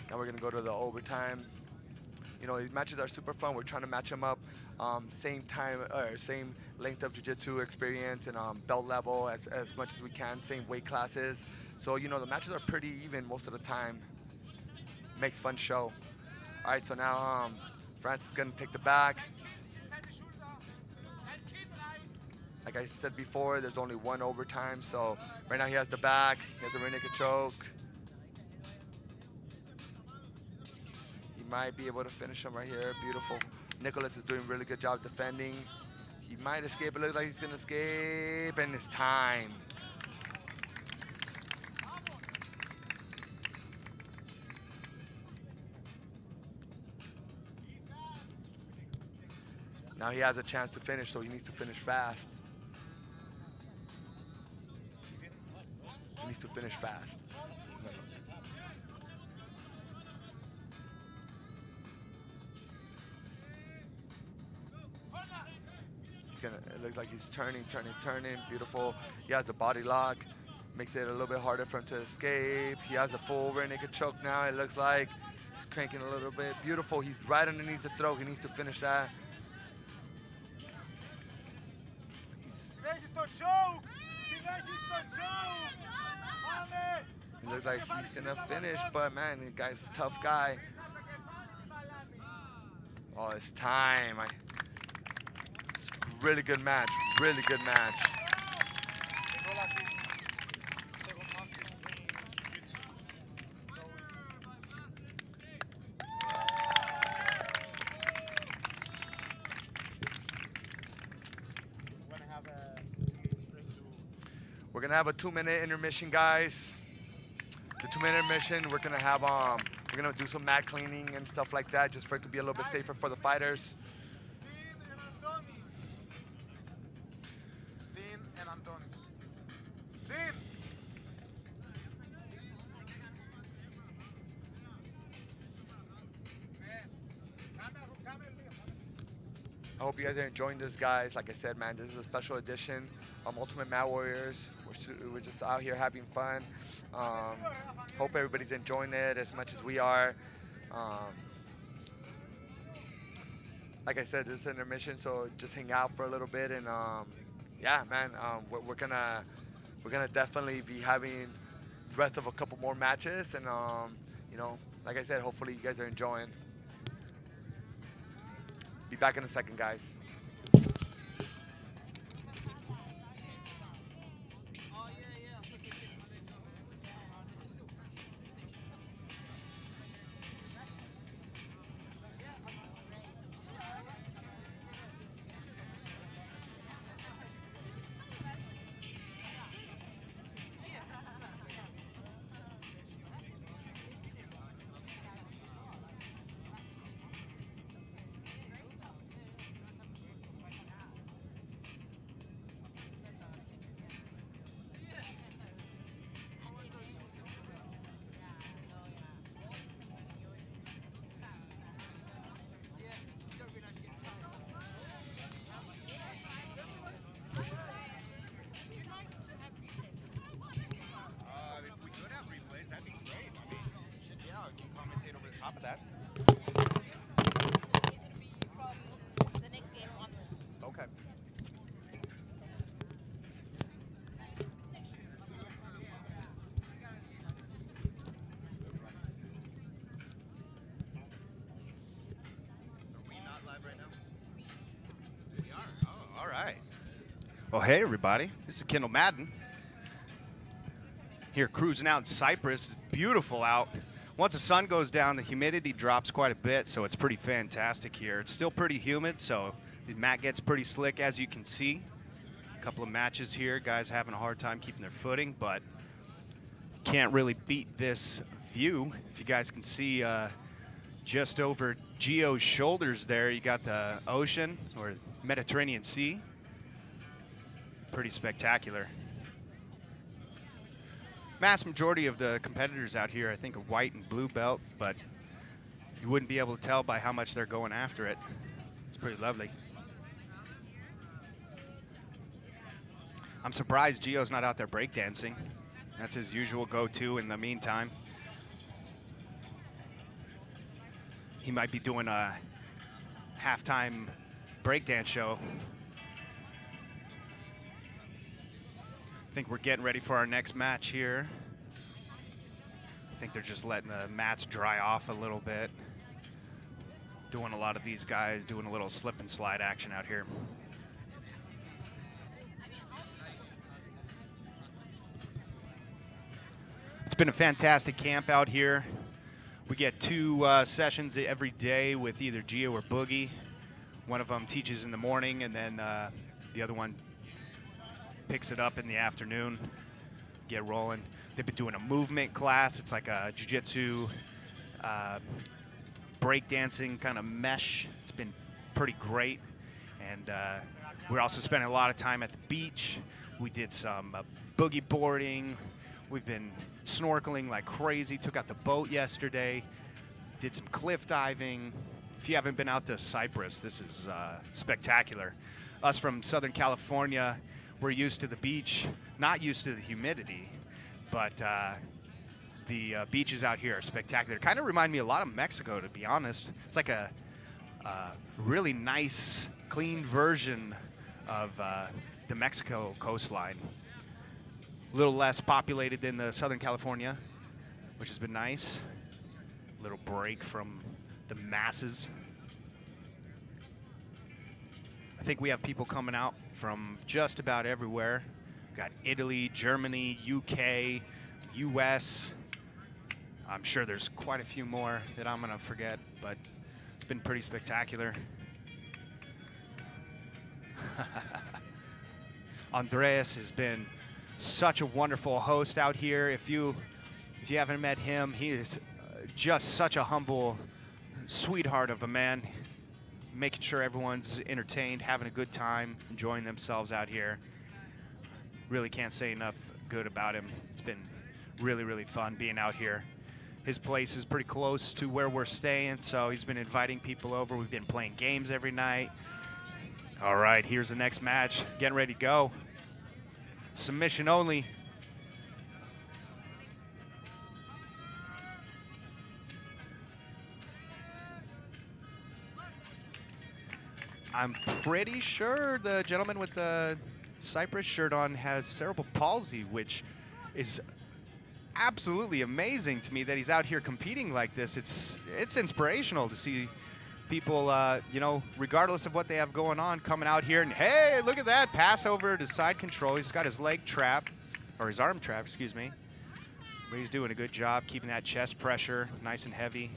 Now we're gonna go to the overtime. You know, these matches are super fun. We're trying to match them up, same time or same length of jiu-jitsu experience and belt level as much as we can, same weight classes. So, you know, the matches are pretty even most of the time. Makes fun show. All right, so now Francis is gonna take the back. Like I said before, there's only one overtime, so right now he has the back, he has a rear naked choke. He might be able to finish him right here. Beautiful. Nicholas is doing a really good job defending. He might escape. It looks like he's gonna escape, and it's time. Now he has a chance to finish, so he needs to finish fast. He needs to finish fast. It looks like he's turning. Beautiful. He has a body lock. Makes it a little bit harder for him to escape. He has a full rear naked choke now, it looks like. He's cranking a little bit. Beautiful. He's right underneath the throat. He needs to finish that. He looks like he's gonna finish, but man, the guy's a tough guy. Oh, it's time. It's a really good match. Really good match. We're gonna have a 2-minute intermission, guys. The 2-minute intermission, we're gonna have we're gonna do some mat cleaning and stuff like that, just for it to be a little bit safer for the fighters. I hope you guys are enjoying this, guys. Like I said, man, this is a special edition of Ultimate Mat Warriors. We're just out here having fun. Hope everybody's enjoying it as much as we are. Like I said, this is an intermission, so just hang out for a little bit, and yeah, man, we're gonna definitely be having the rest of a couple more matches, and you know, like I said, hopefully you guys are enjoying. Be back in a second, guys. If we could have replays, that'd be great. I mean, shit, yeah, I can commentate over the top of that. From the next game onwards. Okay. Are we not live right now? We are. Oh, all right. Well, hey, everybody. This is Kendall Madden. Here cruising out in Cyprus. It's beautiful out. Once the sun goes down, the humidity drops quite a bit, so it's pretty fantastic here. It's still pretty humid, so the mat gets pretty slick, as you can see. A couple of matches here. Guys having a hard time keeping their footing, but can't really beat this view. If you guys can see just over Gio's shoulders there, you got the ocean or Mediterranean Sea. Pretty spectacular. Mass majority of the competitors out here, I think, are white and blue belt, but you wouldn't be able to tell by how much they're going after it. It's pretty lovely. I'm surprised Gio's not out there breakdancing. That's his usual go-to in the meantime. He might be doing a halftime breakdance show. I think we're getting ready for our next match here. I think they're just letting the mats dry off a little bit. Doing a lot of these guys doing a little slip and slide action out here. It's been a fantastic camp out here. We get 2 sessions every day with either Gio or Boogie. One of them teaches in the morning, and then the other one picks it up in the afternoon, get rolling. They've been doing a movement class. It's like a jiu-jitsu, breakdancing kind of mesh. It's been pretty great. And we're also spending a lot of time at the beach. We did some boogie boarding. We've been snorkeling like crazy. Took out the boat yesterday. Did some cliff diving. If you haven't been out to Cyprus, this is spectacular. Us from Southern California, we're used to the beach, not used to the humidity, but the beaches out here are spectacular. Kind of remind me a lot of Mexico, to be honest. It's like a really nice, clean version of the Mexico coastline. A little less populated than the Southern California, which has been nice. A little break from the masses. I think we have people coming out from just about everywhere. We've got Italy, Germany, UK, US. I'm sure there's quite a few more that I'm gonna forget, but it's been pretty spectacular. Andreas has been such a wonderful host out here. If you haven't met him, he is just such a humble sweetheart of a man, making sure everyone's entertained, having a good time, enjoying themselves out here. Really can't say enough good about him. It's been really, really fun being out here. His place is pretty close to where we're staying, so he's been inviting people over. We've been playing games every night, All right, here's the next match. Getting ready to go. Submission only. I'm pretty sure the gentleman with the Cyprus shirt on has cerebral palsy, which is absolutely amazing to me that he's out here competing like this. It's inspirational to see people, you know, regardless of what they have going on, coming out here and, hey, look at that, pass over to side control. He's got his leg trapped, or his arm trapped, excuse me. But he's doing a good job keeping that chest pressure nice and heavy.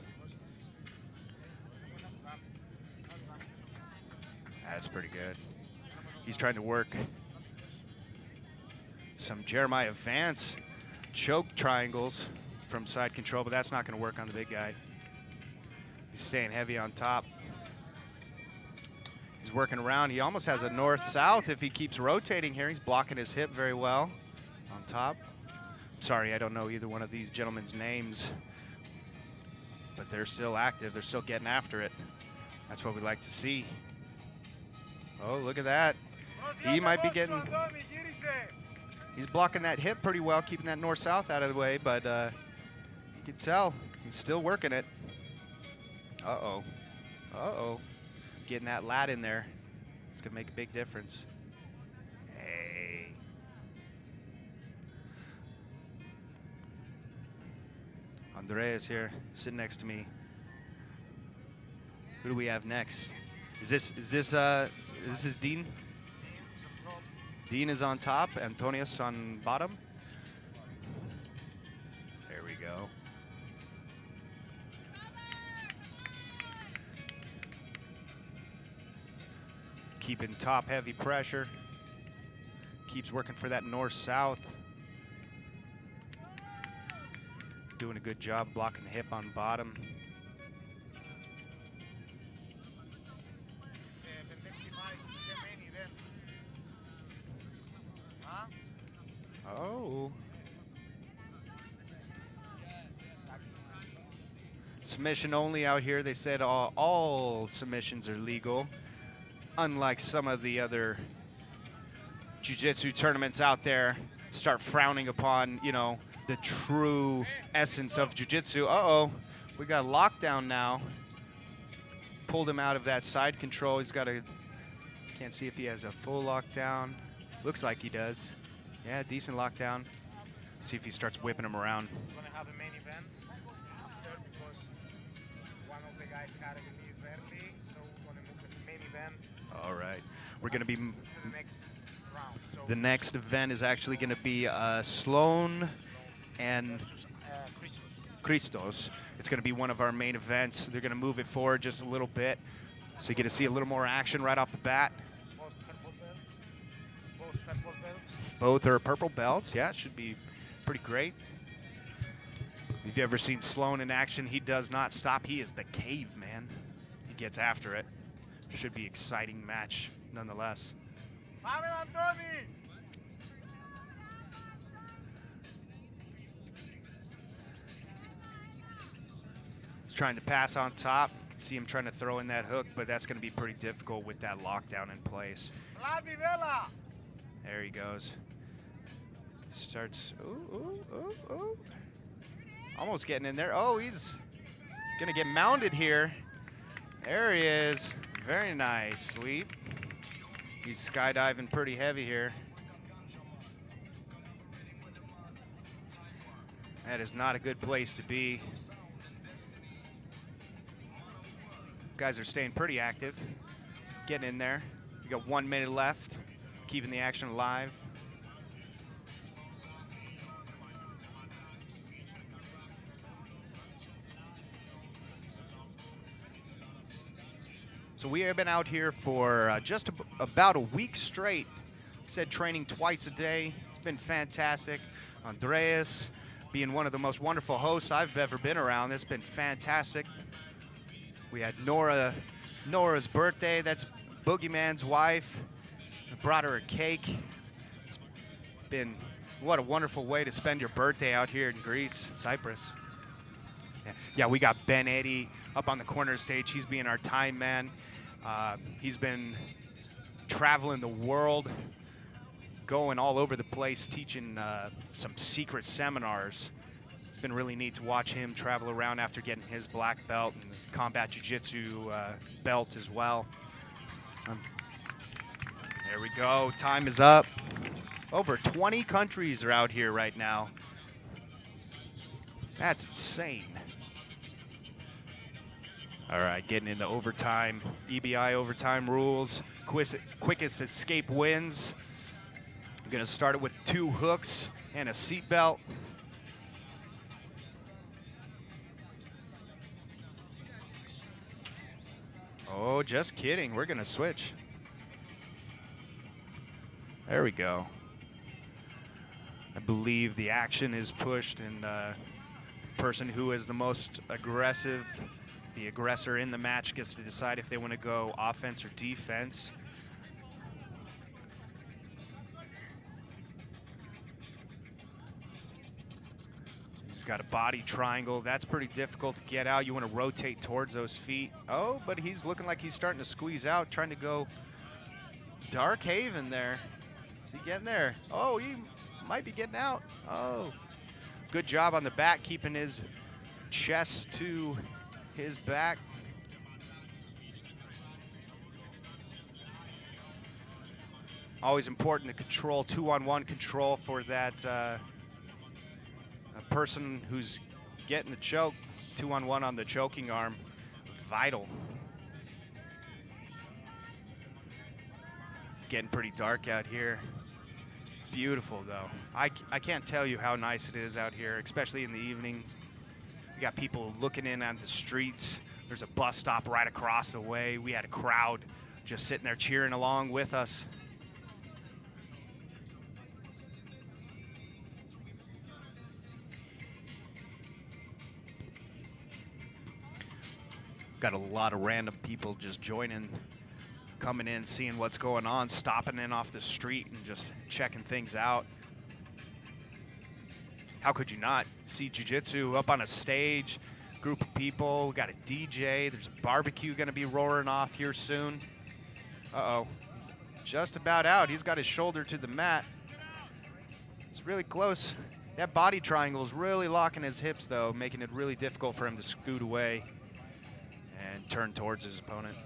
That's pretty good. He's trying to work some Jeremiah Vance choke triangles from side control, but that's not going to work on the big guy. He's staying heavy on top. He's working around. He almost has a north-south if he keeps rotating here. He's blocking his hip very well on top. Sorry, I don't know either one of these gentlemen's names, but they're still active. They're still getting after it. That's what we like to see. Oh, look at that. He might be getting... He's blocking that hip pretty well, keeping that north-south out of the way, but you can tell he's still working it. Uh-oh. Uh-oh. Getting that lat in there. It's going to make a big difference. Hey. Andreas here, sitting next to me. Who do we have next? This is Dean? Dean is on top, Antonius on bottom. There we go. Keeping top heavy pressure. Keeps working for that north-south. Doing a good job blocking the hip on bottom. Oh. Submission only out here. They said all submissions are legal. Unlike some of the other jiu-jitsu tournaments out there start frowning upon, you know, the true essence of jiu-jitsu. Uh-oh, we got lockdown now. Pulled him out of that side control. He's got a, can't see if he has a full lockdown. Looks like he does. Yeah, decent lockdown. See if he starts whipping him around. We're gonna have a main event after because one of the guys had to leave early, so we're gonna move to the main event. All right, we're gonna be. The next round. So The next event is actually gonna be Sloan and Christos. It's gonna be one of our main events. They're gonna move it forward just a little bit, so you get to see a little more action right off the bat. both purple belts. Both purple belts. Both are purple belts. Yeah, it should be pretty great. If you've ever seen Sloan in action, he does not stop. He is the caveman. He gets after it. Should be exciting match nonetheless. He's trying to pass on top. You can see him trying to throw in that hook, but that's going to be pretty difficult with that lockdown in place. There he goes. Starts, ooh. Almost getting in there. Oh, he's gonna get mounted here. There he is. Very nice sweep. He's skydiving pretty heavy here. That is not a good place to be. Guys are staying pretty active. Getting in there. We got 1 minute left. Keeping the action alive. So we have been out here for just about a week straight. Said training twice a day. It's been fantastic. Andreas being one of the most wonderful hosts I've ever been around. It's been fantastic. We had Nora's birthday. That's Boogeyman's wife. I brought her a cake. It's been, what a wonderful way to spend your birthday out here in Greece, Cyprus. Yeah, we got Ben Eddy up on the corner stage. He's being our time man. He's been traveling the world, going all over the place, teaching some secret seminars. It's been really neat to watch him travel around after getting his black belt and combat jiu-jitsu belt as well. There we go, time is up. Over 20 countries are out here right now. That's insane. All right, getting into overtime, EBI overtime rules. Quickest escape wins. I'm gonna start it with 2 hooks and a seat belt. Oh, just kidding, we're gonna switch. There we go. I believe the action is pushed, and the person who is the most aggressive, the aggressor in the match, gets to decide if they want to go offense or defense. He's got a body triangle. That's pretty difficult to get out. You want to rotate towards those feet. Oh, but he's looking like he's starting to squeeze out, trying to go Dark Haven there. Is he getting there? Oh, he might be getting out. Oh, good job on the back, keeping his chest to his back. Always important to control, 2-on-1 control for that a person who's getting the choke. 2-on-1 on the choking arm, vital. Getting pretty dark out here. It's beautiful though. I can't tell you how nice it is out here, especially in the evenings. We got people looking in on the streets. There's a bus stop right across the way. We had a crowd just sitting there cheering along with us. Got a lot of random people just joining, coming in, seeing what's going on, stopping in off the street and just checking things out. How could you not see jiu-jitsu up on a stage, group of people, we got a DJ, there's a barbecue gonna be roaring off here soon. Uh-oh, just about out. He's got his shoulder to the mat. It's really close. That body triangle is really locking his hips though, making it really difficult for him to scoot away and turn towards his opponent.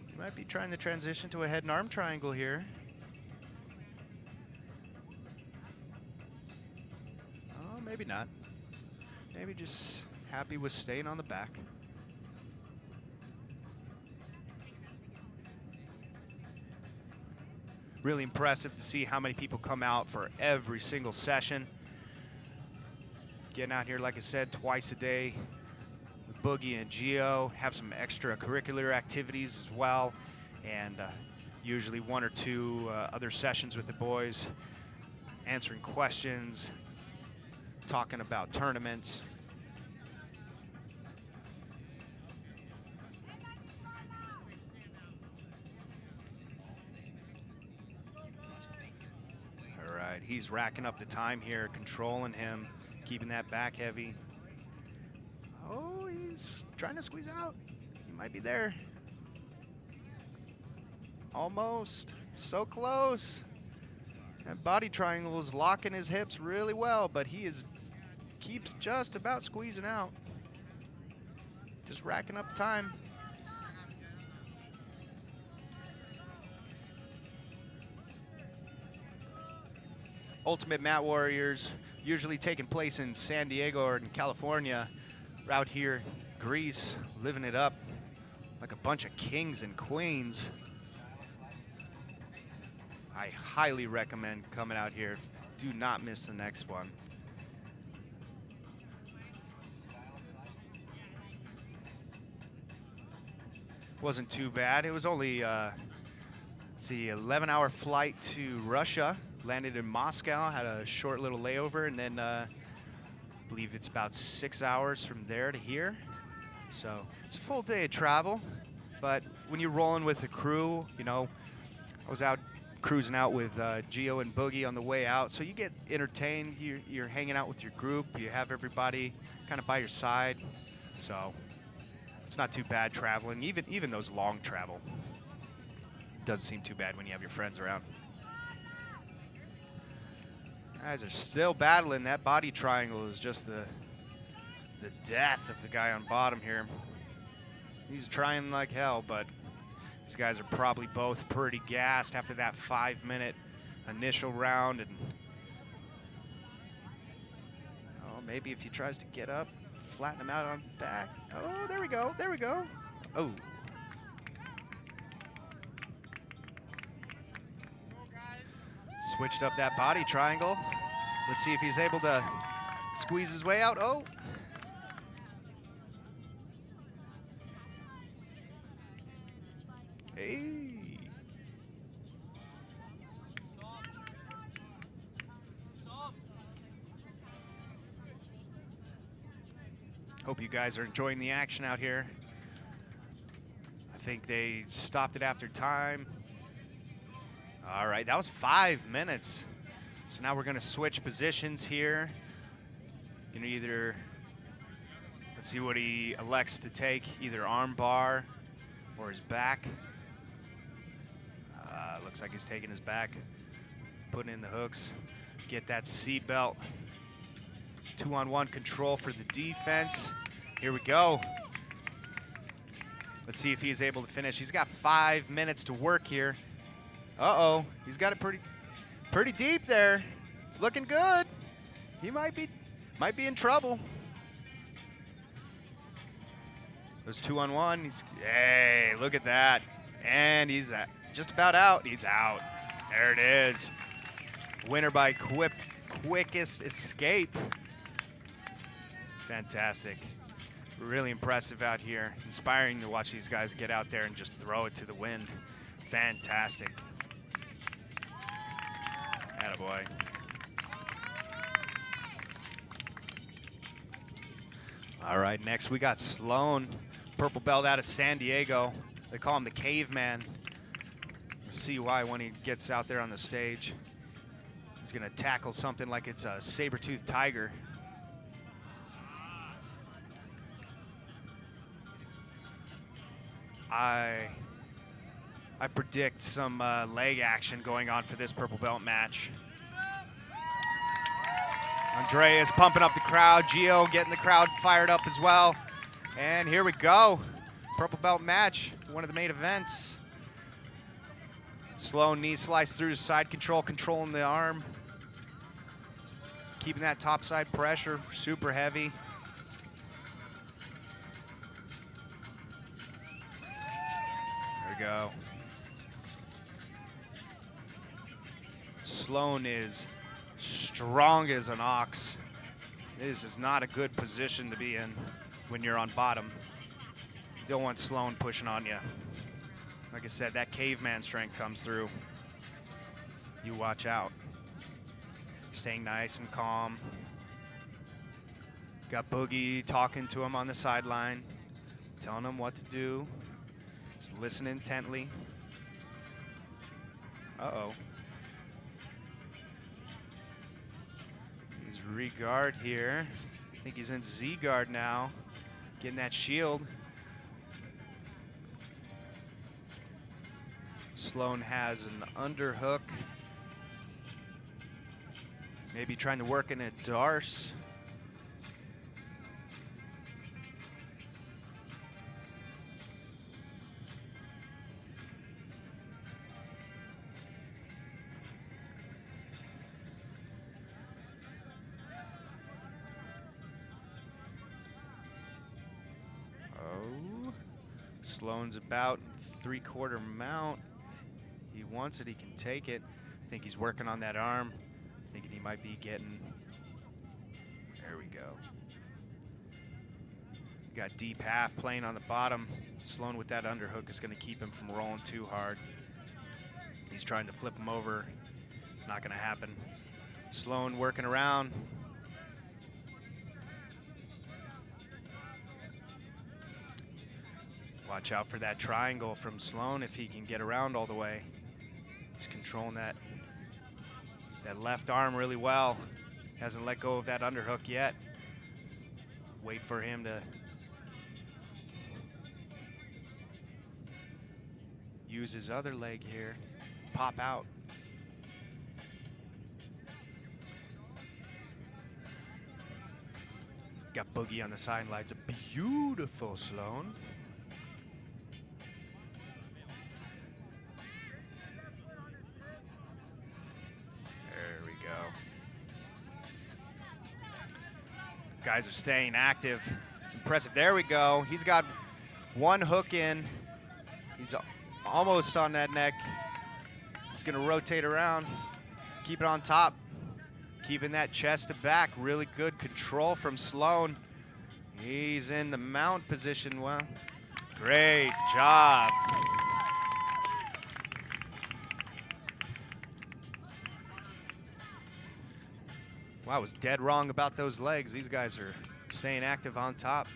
He might be trying to transition to a head and arm triangle here. Oh, maybe not. Maybe just happy with staying on the back. Really impressive to see how many people come out for every single session. Getting out here, like I said, twice a day. Boogie and Gio have some extracurricular activities as well, and usually 1 or 2 other sessions with the boys, answering questions, talking about tournaments. All right, he's racking up the time here, controlling him, keeping that back heavy. Oh, he's trying to squeeze out. He might be there. Almost. So close. That body triangle is locking his hips really well, but he keeps just about squeezing out. Just racking up time. Ultimate Mat Warriors, usually taking place in San Diego or in California. Out here, Greece, living it up like a bunch of kings and queens. I highly recommend coming out here. Do not miss the next one. Wasn't too bad. It was only, let's see, 11-hour flight to Russia. Landed in Moscow, had a short little layover, and then I believe it's about 6 hours from there to here. So it's a full day of travel, but when you're rolling with the crew, you know, I was out cruising out with Gio and Boogie on the way out, so you get entertained. You're hanging out with your group. You have everybody kind of by your side, so it's not too bad traveling, even those long travel. Doesn't seem too bad when you have your friends around. Guys are still battling. That body triangle is just the death of the guy on bottom here. He's trying like hell, but these guys are probably both pretty gassed after that 5-minute initial round. And oh, maybe if he tries to get up, flatten him out on back. Oh, there we go. There we go. Oh. Switched up that body triangle. Let's see if he's able to squeeze his way out. Oh. Hey. Hope you guys are enjoying the action out here. I think they stopped it after time. All right, that was 5 minutes. So now we're gonna switch positions here. Gonna either, let's see what he elects to take, either arm bar or his back. Looks like he's taking his back, putting in the hooks. Get that seat belt. 2-on-1 control for the defense. Here we go. Let's see if he's able to finish. He's got 5 minutes to work here. Uh-oh, he's got it pretty deep there. It's looking good. He might be in trouble. There's 2-on-1. Hey, look at that. And he's just about out. He's out. There it is. Winner by quickest escape. Fantastic. Really impressive out here. Inspiring to watch these guys get out there and just throw it to the wind. Fantastic. Attaboy. All right, next we got Sloan, purple belt out of San Diego. They call him the caveman. We'll see why when he gets out there on the stage. He's gonna tackle something like it's a saber-toothed tiger. I predict some leg action going on for this purple belt match. Andreas pumping up the crowd. Gio getting the crowd fired up as well. And here we go. Purple belt match, one of the main events. Slow knee slice through to side control, controlling the arm. Keeping that top side pressure, super heavy. There we go. Sloan is strong as an ox. This is not a good position to be in when you're on bottom. You don't want Sloan pushing on you. Like I said, that caveman strength comes through. You watch out. Staying nice and calm. Got Boogie talking to him on the sideline, telling him what to do. Just listen intently. Uh-oh. He's re-guard here. I think he's in Z-guard now. Getting that shield. Sloan has an underhook. Maybe trying to work in a darce. Oh, Sloan's about 3/4 mount. He wants it, he can take it. I think he's working on that arm. Thinking he might be getting, there we go. Got deep half playing on the bottom. Sloan with that underhook is gonna keep him from rolling too hard. He's trying to flip him over. It's not gonna happen. Sloan working around. Watch out for that triangle from Sloan if he can get around all the way. He's controlling that left arm really well. Hasn't let go of that underhook yet. Wait for him to. use his other leg here, pop out. Got Boogie on the sidelines. A beautiful Sloan. There we go. Guys are staying active. It's impressive. There we go. He's got one hook in. He's almost on that neck. He's gonna rotate around, keep it on top, keeping that chest to back. Really good control from Sloan. He's in the mount position. Well, great job. Wow, I was dead wrong about those legs. These guys are staying active on top.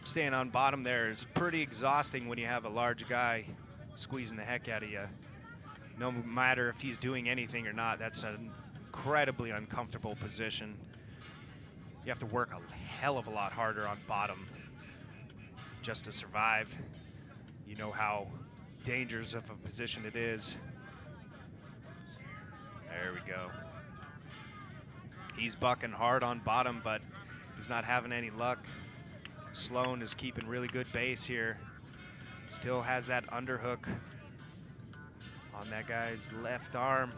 Staying on bottom there is pretty exhausting when you have a large guy squeezing the heck out of you. No matter if he's doing anything or not, that's an incredibly uncomfortable position. You have to work a hell of a lot harder on bottom just to survive. You know how dangerous of a position it is. There we go. He's bucking hard on bottom, but he's not having any luck. Sloan is keeping really good base here. Still has that underhook on that guy's left arm.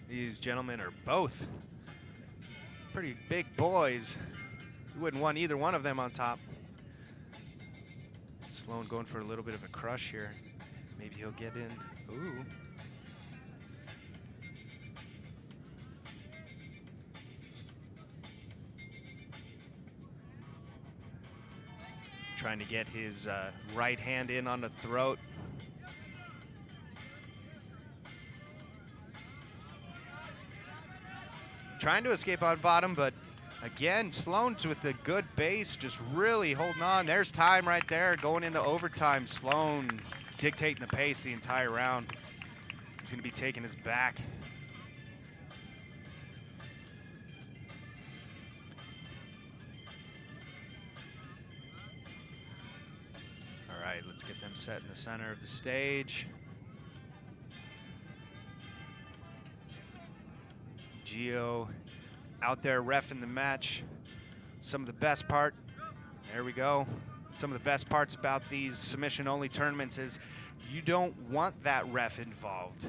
These gentlemen are both pretty big boys. You wouldn't want either one of them on top. Sloan going for a little bit of a crush here. Maybe he'll get in. Ooh. Trying to get his right hand in on the throat. Trying to escape on bottom, but again, Sloan's with the good base, just really holding on. There's time right there, going into overtime. Sloan dictating the pace the entire round. He's gonna be taking his back. All right, let's get them set in the center of the stage. Gio out there reffing the match. Some of the best part, there we go. Some of the best parts about these submission-only tournaments is you don't want that ref involved.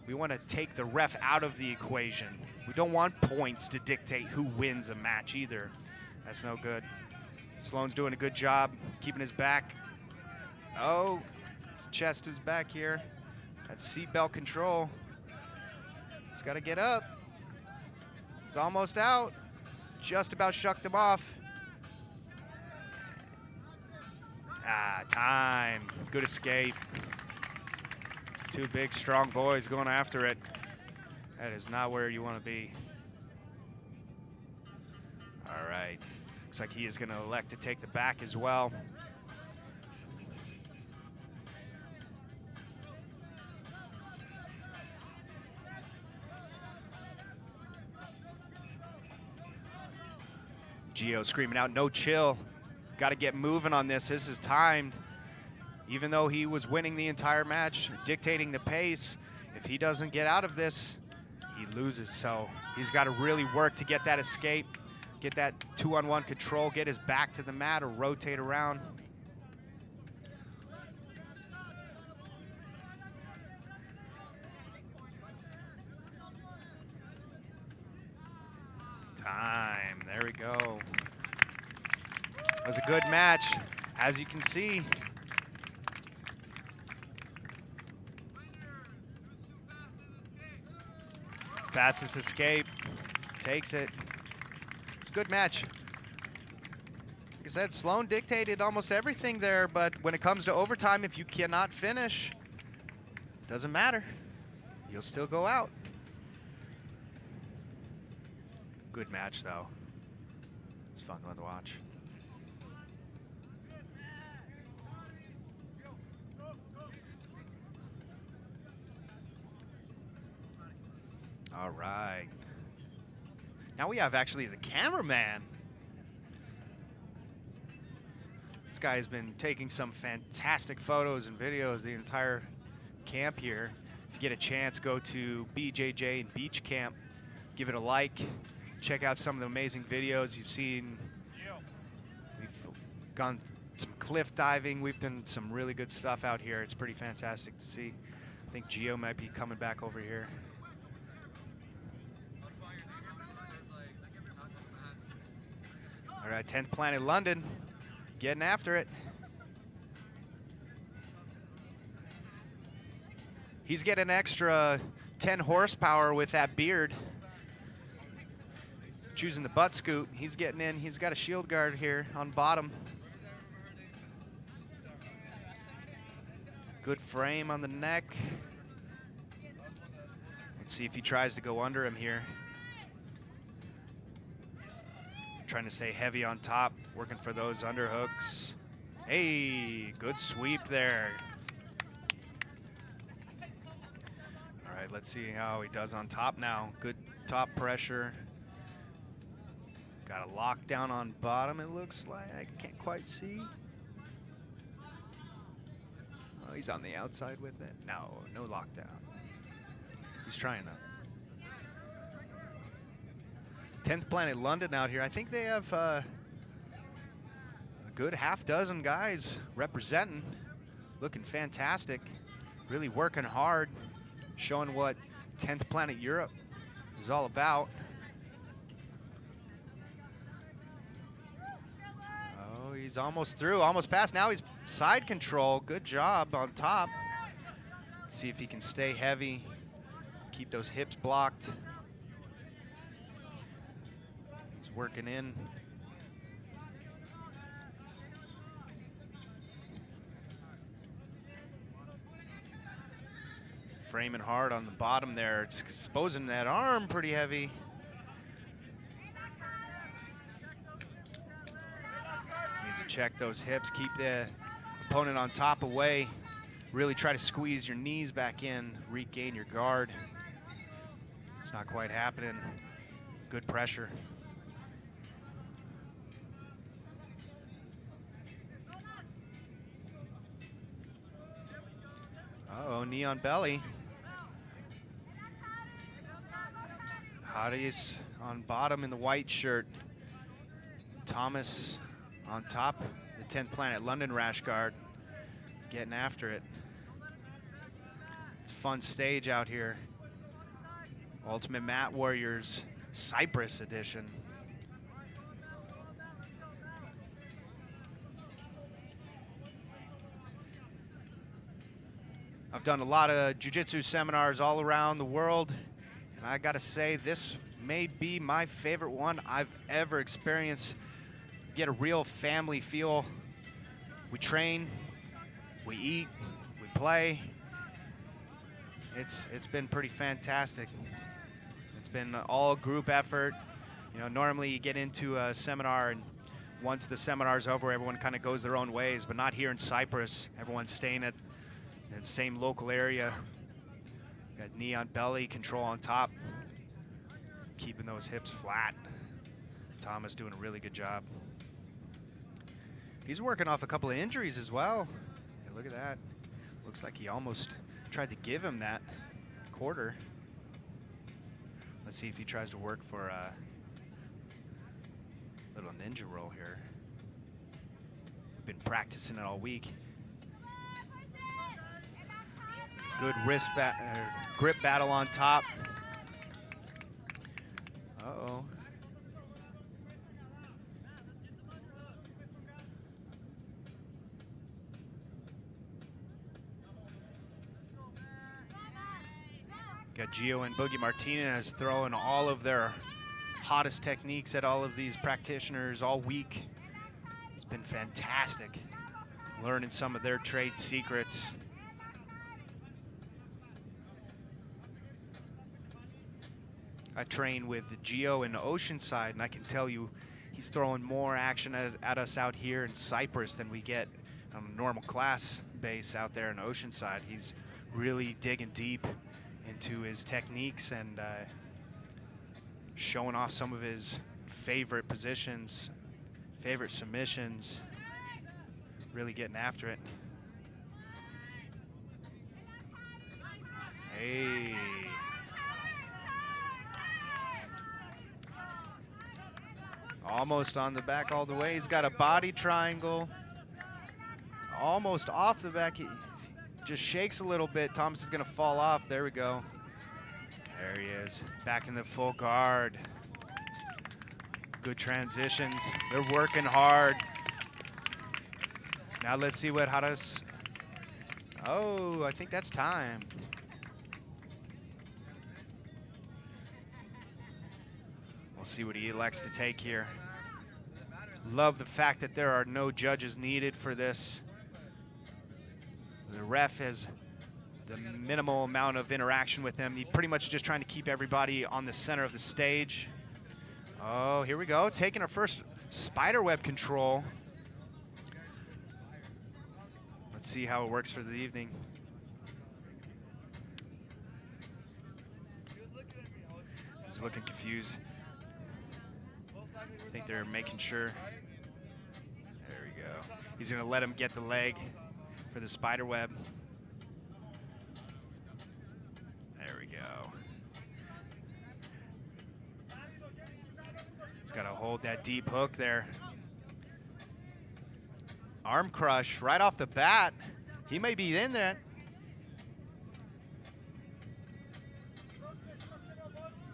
We want to take the ref out of the equation. We don't want points to dictate who wins a match either. That's no good. Sloan's doing a good job keeping his back. Oh, his chest is back here. That's seatbelt control. He's got to get up. He's almost out. Just about shucked him off. Ah, time. Good escape. Two big, strong boys going after it. That is not where you want to be. All right. Looks like he is going to elect to take the back as well. Gio screaming out, no chill. Got to get moving on this. This is timed. Even though he was winning the entire match, dictating the pace, if he doesn't get out of this, he loses. So he's got to really work to get that escape, get that 2-on-1 control, get his back to the mat or rotate around. Time, there we go. It was a good match, as you can see. Fastest escape, takes it. It's a good match. Like I I said, Sloan dictated almost everything there, but when it comes to overtime, if you cannot finish, doesn't matter. You'll still go out. Good match, though. It's fun to watch. All right. Now we have actually the cameraman. This guy has been taking some fantastic photos and videos the entire camp here. If you get a chance, go to BJJ and Beach Camp. Give it a like. Check out some of the amazing videos you've seen. We've gone some cliff diving. We've done some really good stuff out here. It's pretty fantastic to see. I think Gio might be coming back over here. All right, 10th Planet London, getting after it. He's getting an extra 10 horsepower with that beard. Choosing the butt scoot. He's getting in. He's got a shield guard here on bottom. Good frame on the neck. Let's see if he tries to go under him here. Trying to stay heavy on top, working for those underhooks. Hey, good sweep there. All right, let's see how he does on top now. Good top pressure. Got a lockdown on bottom, it looks like. I can't quite see. Oh, he's on the outside with it. No, no lockdown. He's trying to. 10th Planet London out here. I think they have a good half dozen guys representing. Looking fantastic. Really working hard. Showing what 10th Planet Europe is all about. Oh, he's almost through. Almost past. Now he's side control. Good job on top. Let's see if he can stay heavy. Keep those hips blocked. Working in. Framing hard on the bottom there. It's exposing that arm pretty heavy. Needs to check those hips, keep the opponent on top away. Really try to squeeze your knees back in, regain your guard. It's not quite happening. Good pressure. Uh-oh, knee on belly. Hotties on bottom in the white shirt. Thomas on top, the 10th Planet London rash guard, getting after it. It's a fun stage out here. Ultimate Mat Warriors Cyprus edition. I've done a lot of jiu-jitsu seminars all around the world, and I gotta say, this may be my favorite one I've ever experienced. You get a real family feel. We train, we eat, we play. It's been pretty fantastic. It's been an all group effort. You know, normally you get into a seminar and once the seminar's over, everyone kind of goes their own ways, but not here in Cyprus. Everyone's staying at the same local area. Got knee on belly, control on top, keeping those hips flat. Thomas doing a really good job. He's working off a couple of injuries as well. Hey, look at that. Looks like he almost tried to give him that quarter. Let's see if he tries to work for a little ninja roll here. Been practicing it all week. Good grip battle on top. Uh-oh. Got Gio and Boogie Martinez throwing all of their hottest techniques at all of these practitioners all week. It's been fantastic. Learning some of their trade secrets. I train with Gio in Oceanside, and I can tell you he's throwing more action at us out here in Cyprus than we get on a normal class base out there in Oceanside. He's really digging deep into his techniques and showing off some of his favorite positions, favorite submissions, really getting after it. Hey. Almost on the back all the way. He's got a body triangle. Almost off the back. He just shakes a little bit. Thomas is going to fall off. There we go. There he is. Back in the full guard. Good transitions. They're working hard. Now let's see what Haras. Oh, I think that's time. We'll see what he elects to take here. Love the fact that there are no judges needed for this. The ref has the minimal amount of interaction with him. He's pretty much just trying to keep everybody on the center of the stage. Oh, here we go. Taking our first spiderweb control. Let's see how it works for the evening. He's looking confused. I think they're making sure. There we go. He's going to let him get the leg for the spider web. There we go. He's got to hold that deep hook there. Arm crush right off the bat. He may be in there.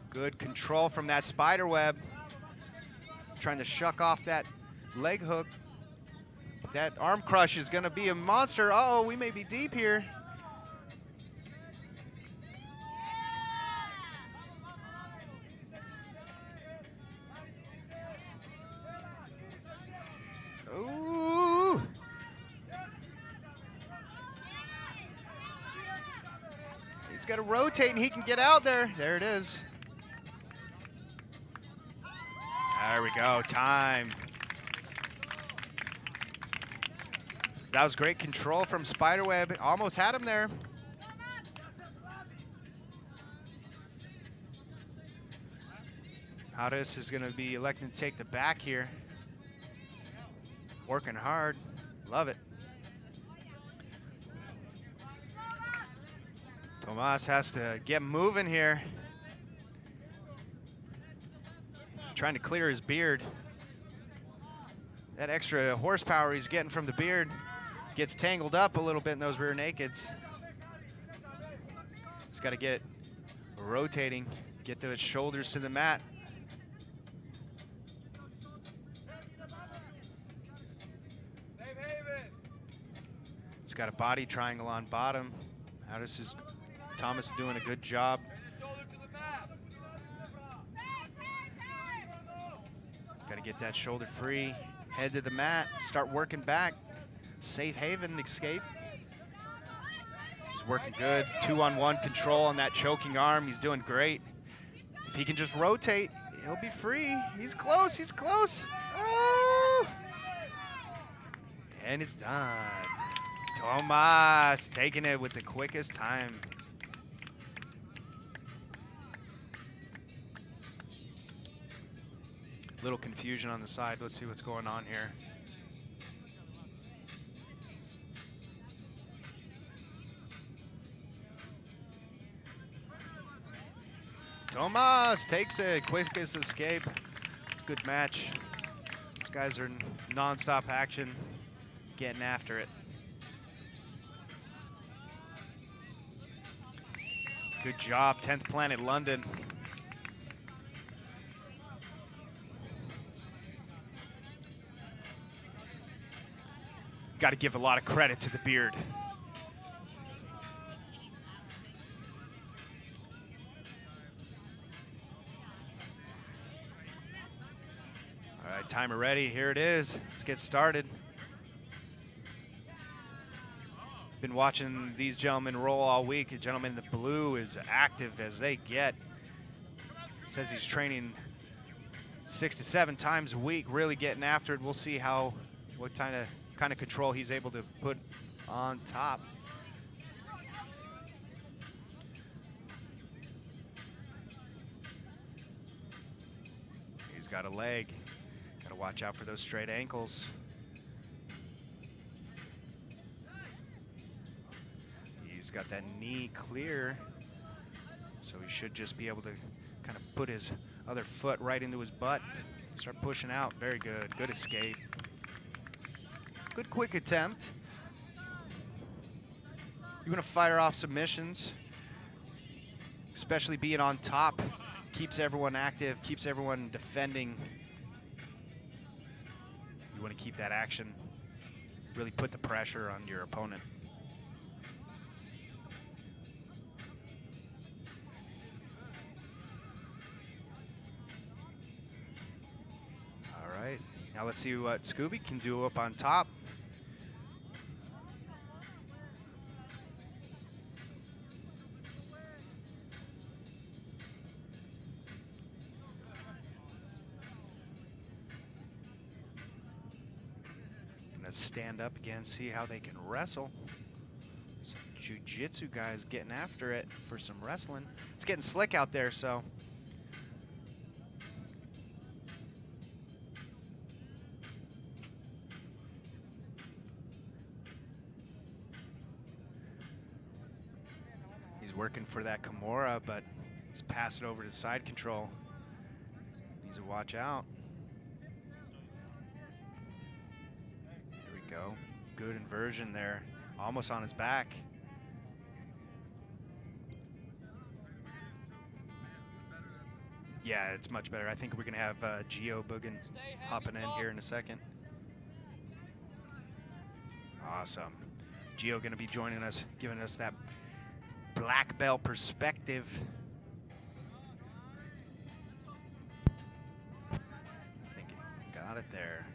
Good control from that spider web. Trying to shuck off that leg hook. That arm crush is going to be a monster. Uh-oh, we may be deep here. Ooh. He's got to rotate and he can get out there. There it is. There we go, time. That was great control from Spiderweb. Almost had him there. Hadas is gonna be electing to take the back here. Working hard, love it. Tomas has to get moving here. Trying to clear his beard. That extra horsepower he's getting from the beard gets tangled up a little bit in those rear nakeds. He's got to get rotating, get those shoulders to the mat. He's got a body triangle on bottom. Thomas is doing a good job. Got to get that shoulder free, head to the mat, start working back. Safe haven escape. He's working good. 2-on-1 control on that choking arm. He's doing great. If he can just rotate, he'll be free. He's close, he's close. Oh! And it's done. Tomas taking it with the quickest time. Little confusion on the side. Let's see what's going on here. Tomas takes it, quickest escape. It's a good match. These guys are non-stop action, getting after it. Good job, 10th Planet London. Got to give a lot of credit to the beard. All right, timer ready. Here it is. Let's get started. Been watching these gentlemen roll all week. The gentleman in the blue is active as they get. Says he's training 6 to 7 times a week, really getting after it. We'll see what kind of control he's able to put on top. He's got a leg. Got to watch out for those straight ankles. He's got that knee clear, so he should just be able to kind of put his other foot right into his butt. Start pushing out. Very good. Good escape. Good quick attempt. You want to fire off submissions, especially being on top. Keeps everyone active, keeps everyone defending. You want to keep that action, really put the pressure on your opponent. All right, now let's see what Scooby can do up on top. Stand up again, see how they can wrestle. Some jiu-jitsu guys getting after it for some wrestling. It's getting slick out there, so. He's working for that Kimura, but he's passing over to side control. Needs to watch out. Go. Good inversion there. Almost on his back. Yeah, it's much better. I think we're going to have Gio Bugin hopping in here in a second. Awesome. Gio going to be joining us, giving us that black belt perspective. I think he got it there.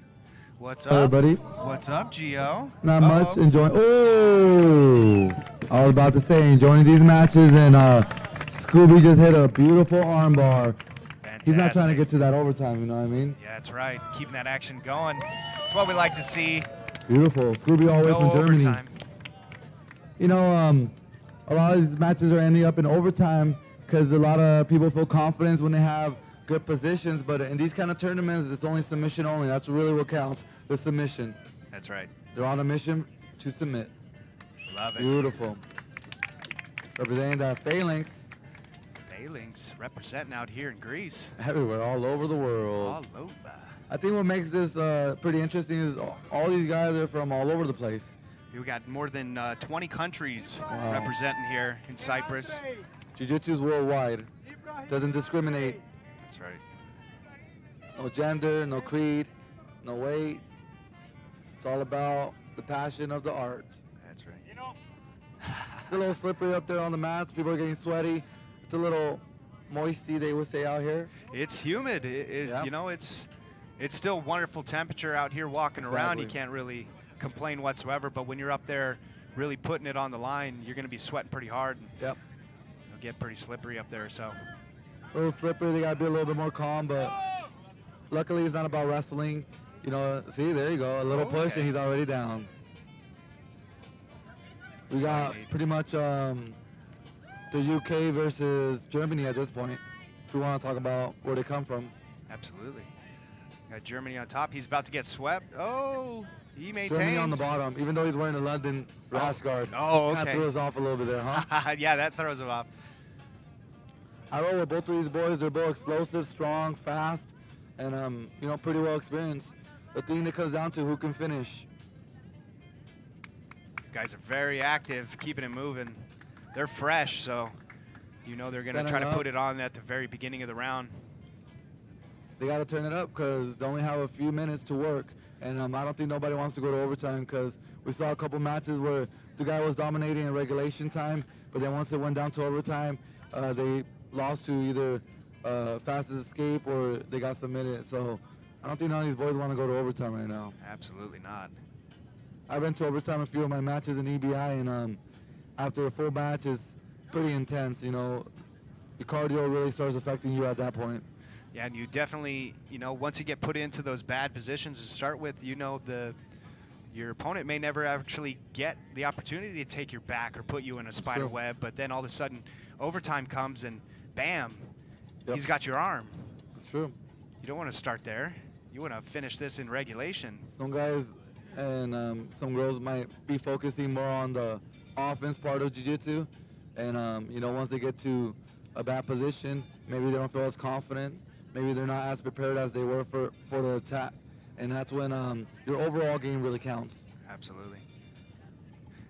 What's up, everybody? What's up, Gio? Not much. Enjoying. Oh, I was about to say enjoying these matches, and Scooby just hit a beautiful armbar. Fantastic. He's not trying to get to that overtime. You know what I mean? Yeah, that's right. Keeping that action going. That's what we like to see. Beautiful. Scooby all the way No from Germany. overtime. You know, a lot of these matches are ending up in overtime because a lot of people feel confidence when they have good positions, but in these kind of tournaments, it's only submission only. That's really what counts, the submission. That's right. They're on a mission to submit. Love it. Beautiful. Representing that phalanx. Phalanx representing out here in Greece. Everywhere, all over the world. All over. I think what makes this pretty interesting is all these guys are from all over the place. We got more than 20 countries representing here in Cyprus. Jiu-Jitsu is worldwide. Doesn't discriminate. That's right. No gender, no creed, no weight. It's all about the passion of the art. That's right. It's a little slippery up there on the mats. People are getting sweaty. It's a little moisty, they would say out here. It's humid. Yeah. You know, it's still wonderful temperature out here walking around. You can't really complain whatsoever. But when you're up there really putting it on the line, you're going to be sweating pretty hard. Yep. It'll get pretty slippery up there. So. A little slippery. They got to be a little bit more calm. But luckily, it's not about wrestling. You know, see, there you go. A little push, and he's already down. We got pretty much the UK versus Germany at this point, if we want to talk about where they come from. Absolutely. Got Germany on top. He's about to get swept. Oh, he maintains. Germany on the bottom, even though he's wearing a London rash guard. Oh, okay. Kind of threw us off a little bit there, huh? Yeah, that throws him off. I roll with both of these boys. They're both explosive, strong, fast, and you know, pretty well experienced. The thing that comes down to who can finish. Guys are very active, keeping it moving. They're fresh, so you know they're going to try to put it on at the very beginning of the round. They got to turn it up because they only have a few minutes to work. And I don't think nobody wants to go to overtime because we saw a couple matches where the guy was dominating in regulation time, but then once it went down to overtime, they lost to either fastest escape or they got submitted. So I don't think none of these boys want to go to overtime right now. Absolutely not. I've been to overtime a few of my matches in EBI, and after a full match is pretty intense. You know, your cardio really starts affecting you at that point. Yeah, and you definitely, you know, once you get put into those bad positions to start with, you know, your opponent may never actually get the opportunity to take your back or put you in a spider web, but then all of a sudden overtime comes and bam, he's got your arm. It's true. You don't want to start there. You want to finish this in regulation. Some guys and some girls might be focusing more on the offense part of jiu-jitsu, and you know, once they get to a bad position, maybe they don't feel as confident. Maybe they're not as prepared as they were for the attack, and that's when your overall game really counts. Absolutely.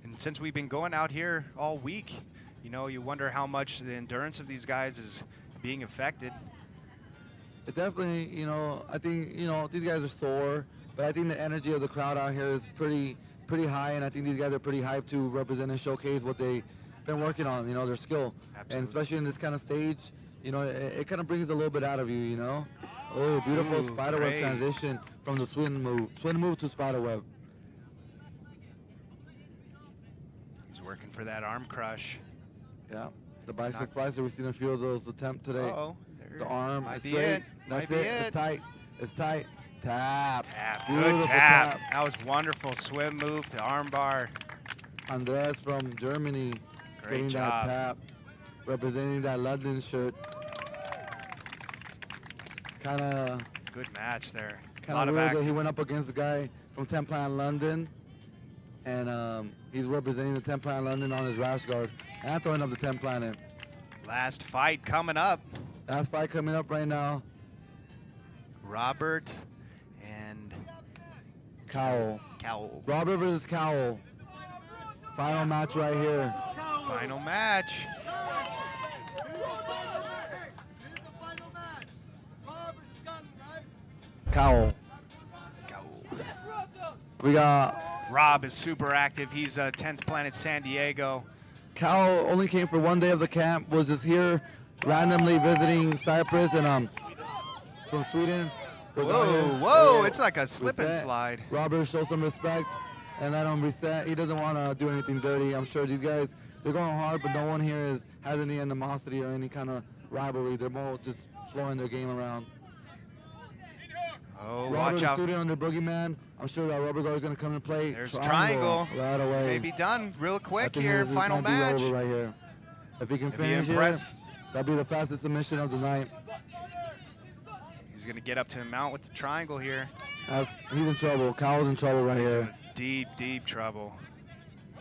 And since we've been going out here all week, you know, you wonder how much the endurance of these guys is being affected. It definitely, you know, I think, you know, these guys are sore, but I think the energy of the crowd out here is pretty high, and I think these guys are pretty hyped to represent and showcase what they've been working on, you know, their skill. Absolutely. And especially in this kind of stage, you know, it kind of brings a little bit out of you, you know. Oh, beautiful spiderweb transition from the swing move to spiderweb. He's working for that arm crush. Yeah, the bicep slicer, we've seen a few of those attempt today. Uh-oh. The arm Might is be straight. it. That's Might be it. it. It's tight. It's tight. Tap. Tap. Beautiful Good tap. That was wonderful. Swim move to arm bar. Andreas from Germany Great getting job. that tap, representing that London shirt. Kind of Good match there. A lot of weird act. that he went up against the guy from 10 Planet London, and he's representing the 10 Planet London on his rash guard and throwing up the 10 Planet. Last fight coming up. Last fight coming up right now. Robert and Cowell. Cowell. Robert versus Cowell. Final match right here. Final match. Cowell. We got Rob is super active. He's 10th Planet San Diego. Cowell only came for one day of the camp, was just here randomly visiting Cyprus, and from Sweden. Whoa, it's like a slip and slide. Robert shows some respect and let him reset. He doesn't want to do anything dirty. I'm sure these guys, they're going hard, but no one here has any animosity or any kind of rivalry. They're more just flowing their game around. Oh, Robert watch is out. student under Boogeyman. I'm sure that rubber guard is going to come and play. There's triangle. Right away. Maybe done real I quick think here. this Final might be match. over right here. If he can If he finish here, impress- that'll be the fastest submission of the night. He's going to get up to the mount with the triangle here. He's in trouble. Cowell's in trouble right He's here. in deep, deep trouble.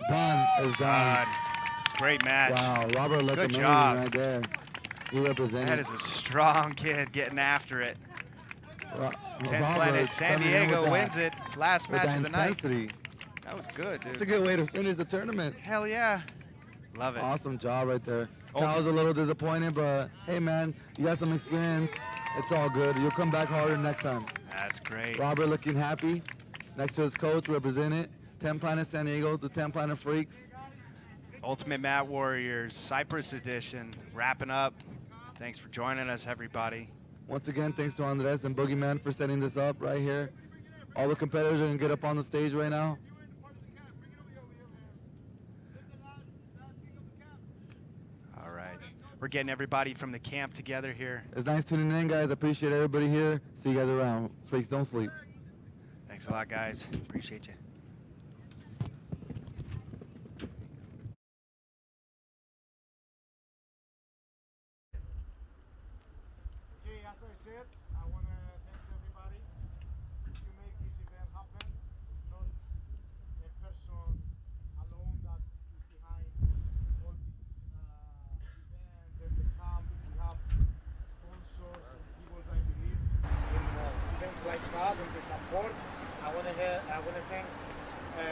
Done is done. God. Great match. Wow, Robert looked Good amazing job. right there. He represented. That is a strong kid getting after it. 10th Robert Planet San coming in Diego with wins that- it. Last with match that of the night. intensity. That was good, It's a dude. good way to finish the tournament. Hell yeah. Love it. Awesome job right there. Ulti- Cowell's a little disappointed, but hey man, you got some experience. It's all good. You'll come back harder next time. That's great. Robert looking happy next to his coach, represented 10 Planet San Diego, the 10 Planet Freaks. Ultimate Mat Warriors, Cyprus edition, wrapping up. Thanks for joining us, everybody. Once again, thanks to Andres and Boogeyman for setting this up right here. All the competitors are gonna get up on the stage right now. All right. We're getting everybody from the camp together here. It's nice tuning in, guys. I appreciate everybody here. See you guys around. Freaks, don't sleep. Thanks a lot, guys. Appreciate you. Okay, as I said, I want to thank everybody. You make this event happen. It's not a person alone that is behind all this event and the camp. We have sponsors and people that believe in events like that and the support. I want to thank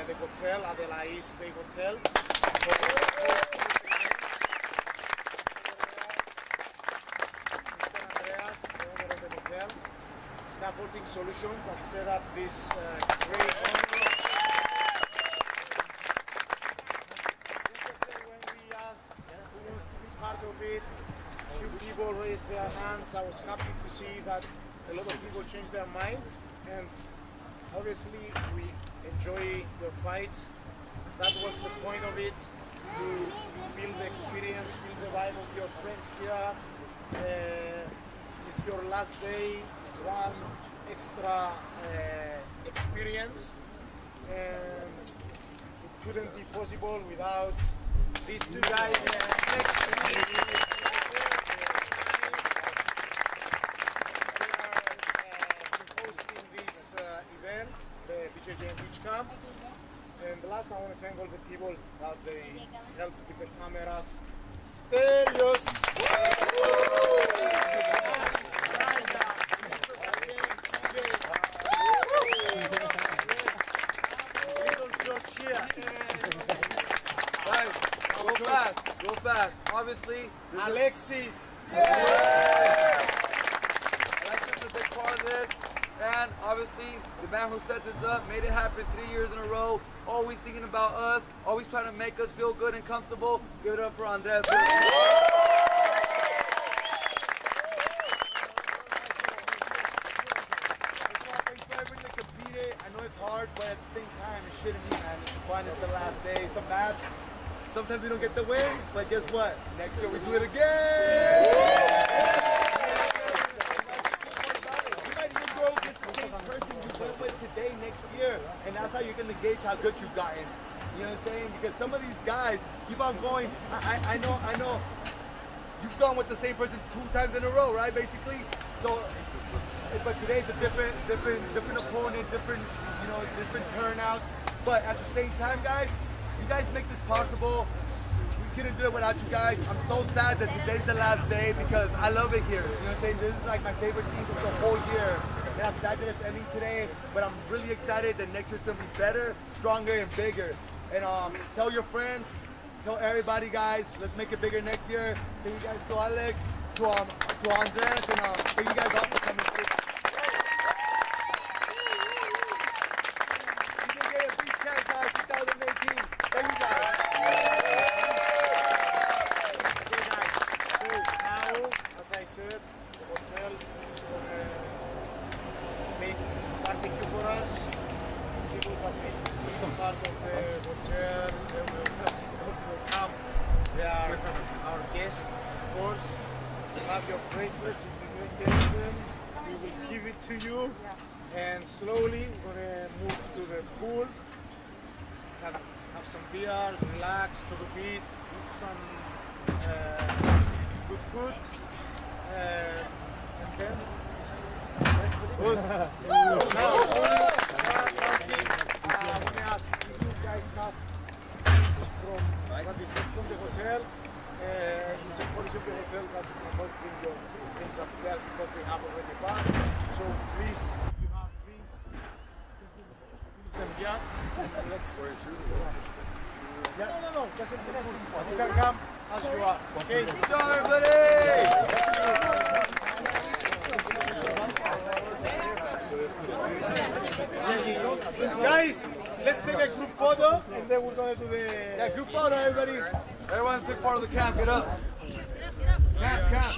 the hotel, Adelais Bay Hotel. Scaffolding Solutions that set up this great venue. Yesterday when we asked who wants to be part of it, few people raised their hands. I was happy to see that a lot of people change their mind, and obviously we enjoy your fights. That was the point of it, to feel the experience, feel the vibe of your friends here. It's your last day, it's one extra experience, and it couldn't be possible without these two guys next to me. Hosting this event, the BJJ and Beach Camp. And last, I want to thank all the people that they helped with the cameras. Stereos! Little George here. Guys, go fast. Obviously, Alexis! Alexis is a big part of this. And obviously, the man who set this up made it happen 3 years in a row. Always thinking about us, always trying to make us feel good and comfortable. Give it up for Andres. I know it's hard, but at the same time, it's shitting me, man. It's fun. It's the last day. It's a match. Sometimes we don't get the win, but guess what? Next year we do it again. You might even go against the same person you went with today next year, and that's how you're going to gauge how good you've gotten. You know what I'm saying? Because some of these guys keep on going. I know. You've gone with the same person 2 times in a row, right? Basically. So, but today's a different opponent, different turnout. But at the same time, guys, you guys make this possible. We couldn't do it without you guys. I'm so sad that today's the last day because I love it here. You know what I'm saying? This is like my favorite team for the whole year. And I'm sad that it's ending today, but I'm really excited that next year's gonna be better, stronger, and bigger. And tell your friends, tell everybody, guys. Let's make it bigger next year. Thank you guys to Alex, to Andres, and thank you guys all for coming through. BJJ Beach Camp, guys, 2018. Thank you guys. Okay, guys. So now, as I said, the hotel is gonna make barbecue for us. People that make part of the hotel, they will come. They are our guests, of course. Have your bracelets if you don't get them. We will give it to you. And slowly we're gonna move to the pool. Have some beers, relax, to the beach, eat some good food. And then I want to ask if you guys have things from what is not from the hotel. It's a policy of the hotel that you cannot bring your drinks upstairs because we have already bar. So please, if you have drinks, use them here. And let's. Yeah, no. Doesn't you can come as you are. Okay. Good job, everybody! Guys, let's take a group photo and then we're gonna do the Group photo, everybody. Everyone took part of the camp, get up. Camp.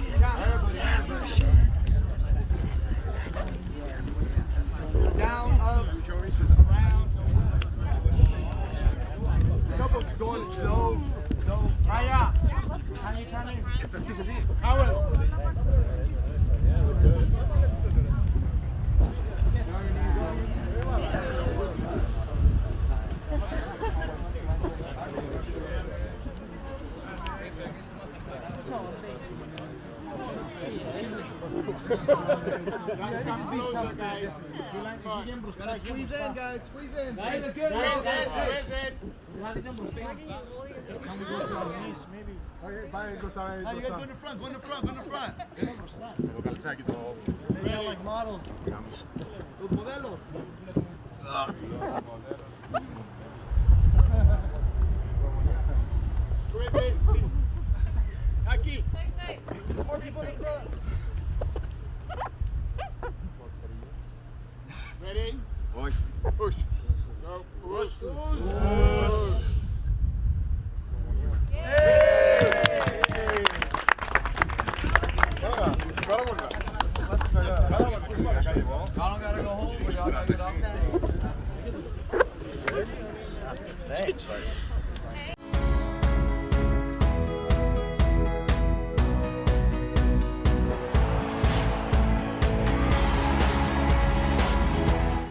Down, up, around. Couple going slow. Raya, can you come in? Howell. Guys, come closer, guys. Gotta squeeze in, guys. Squeeze in. Guys, Let's get it. Maybe. Now you guys go in the front. Go in the front. They're like models. Los modelos. Squeeze it, please. Aquí. More people in front. Ready? Push. Go. Push.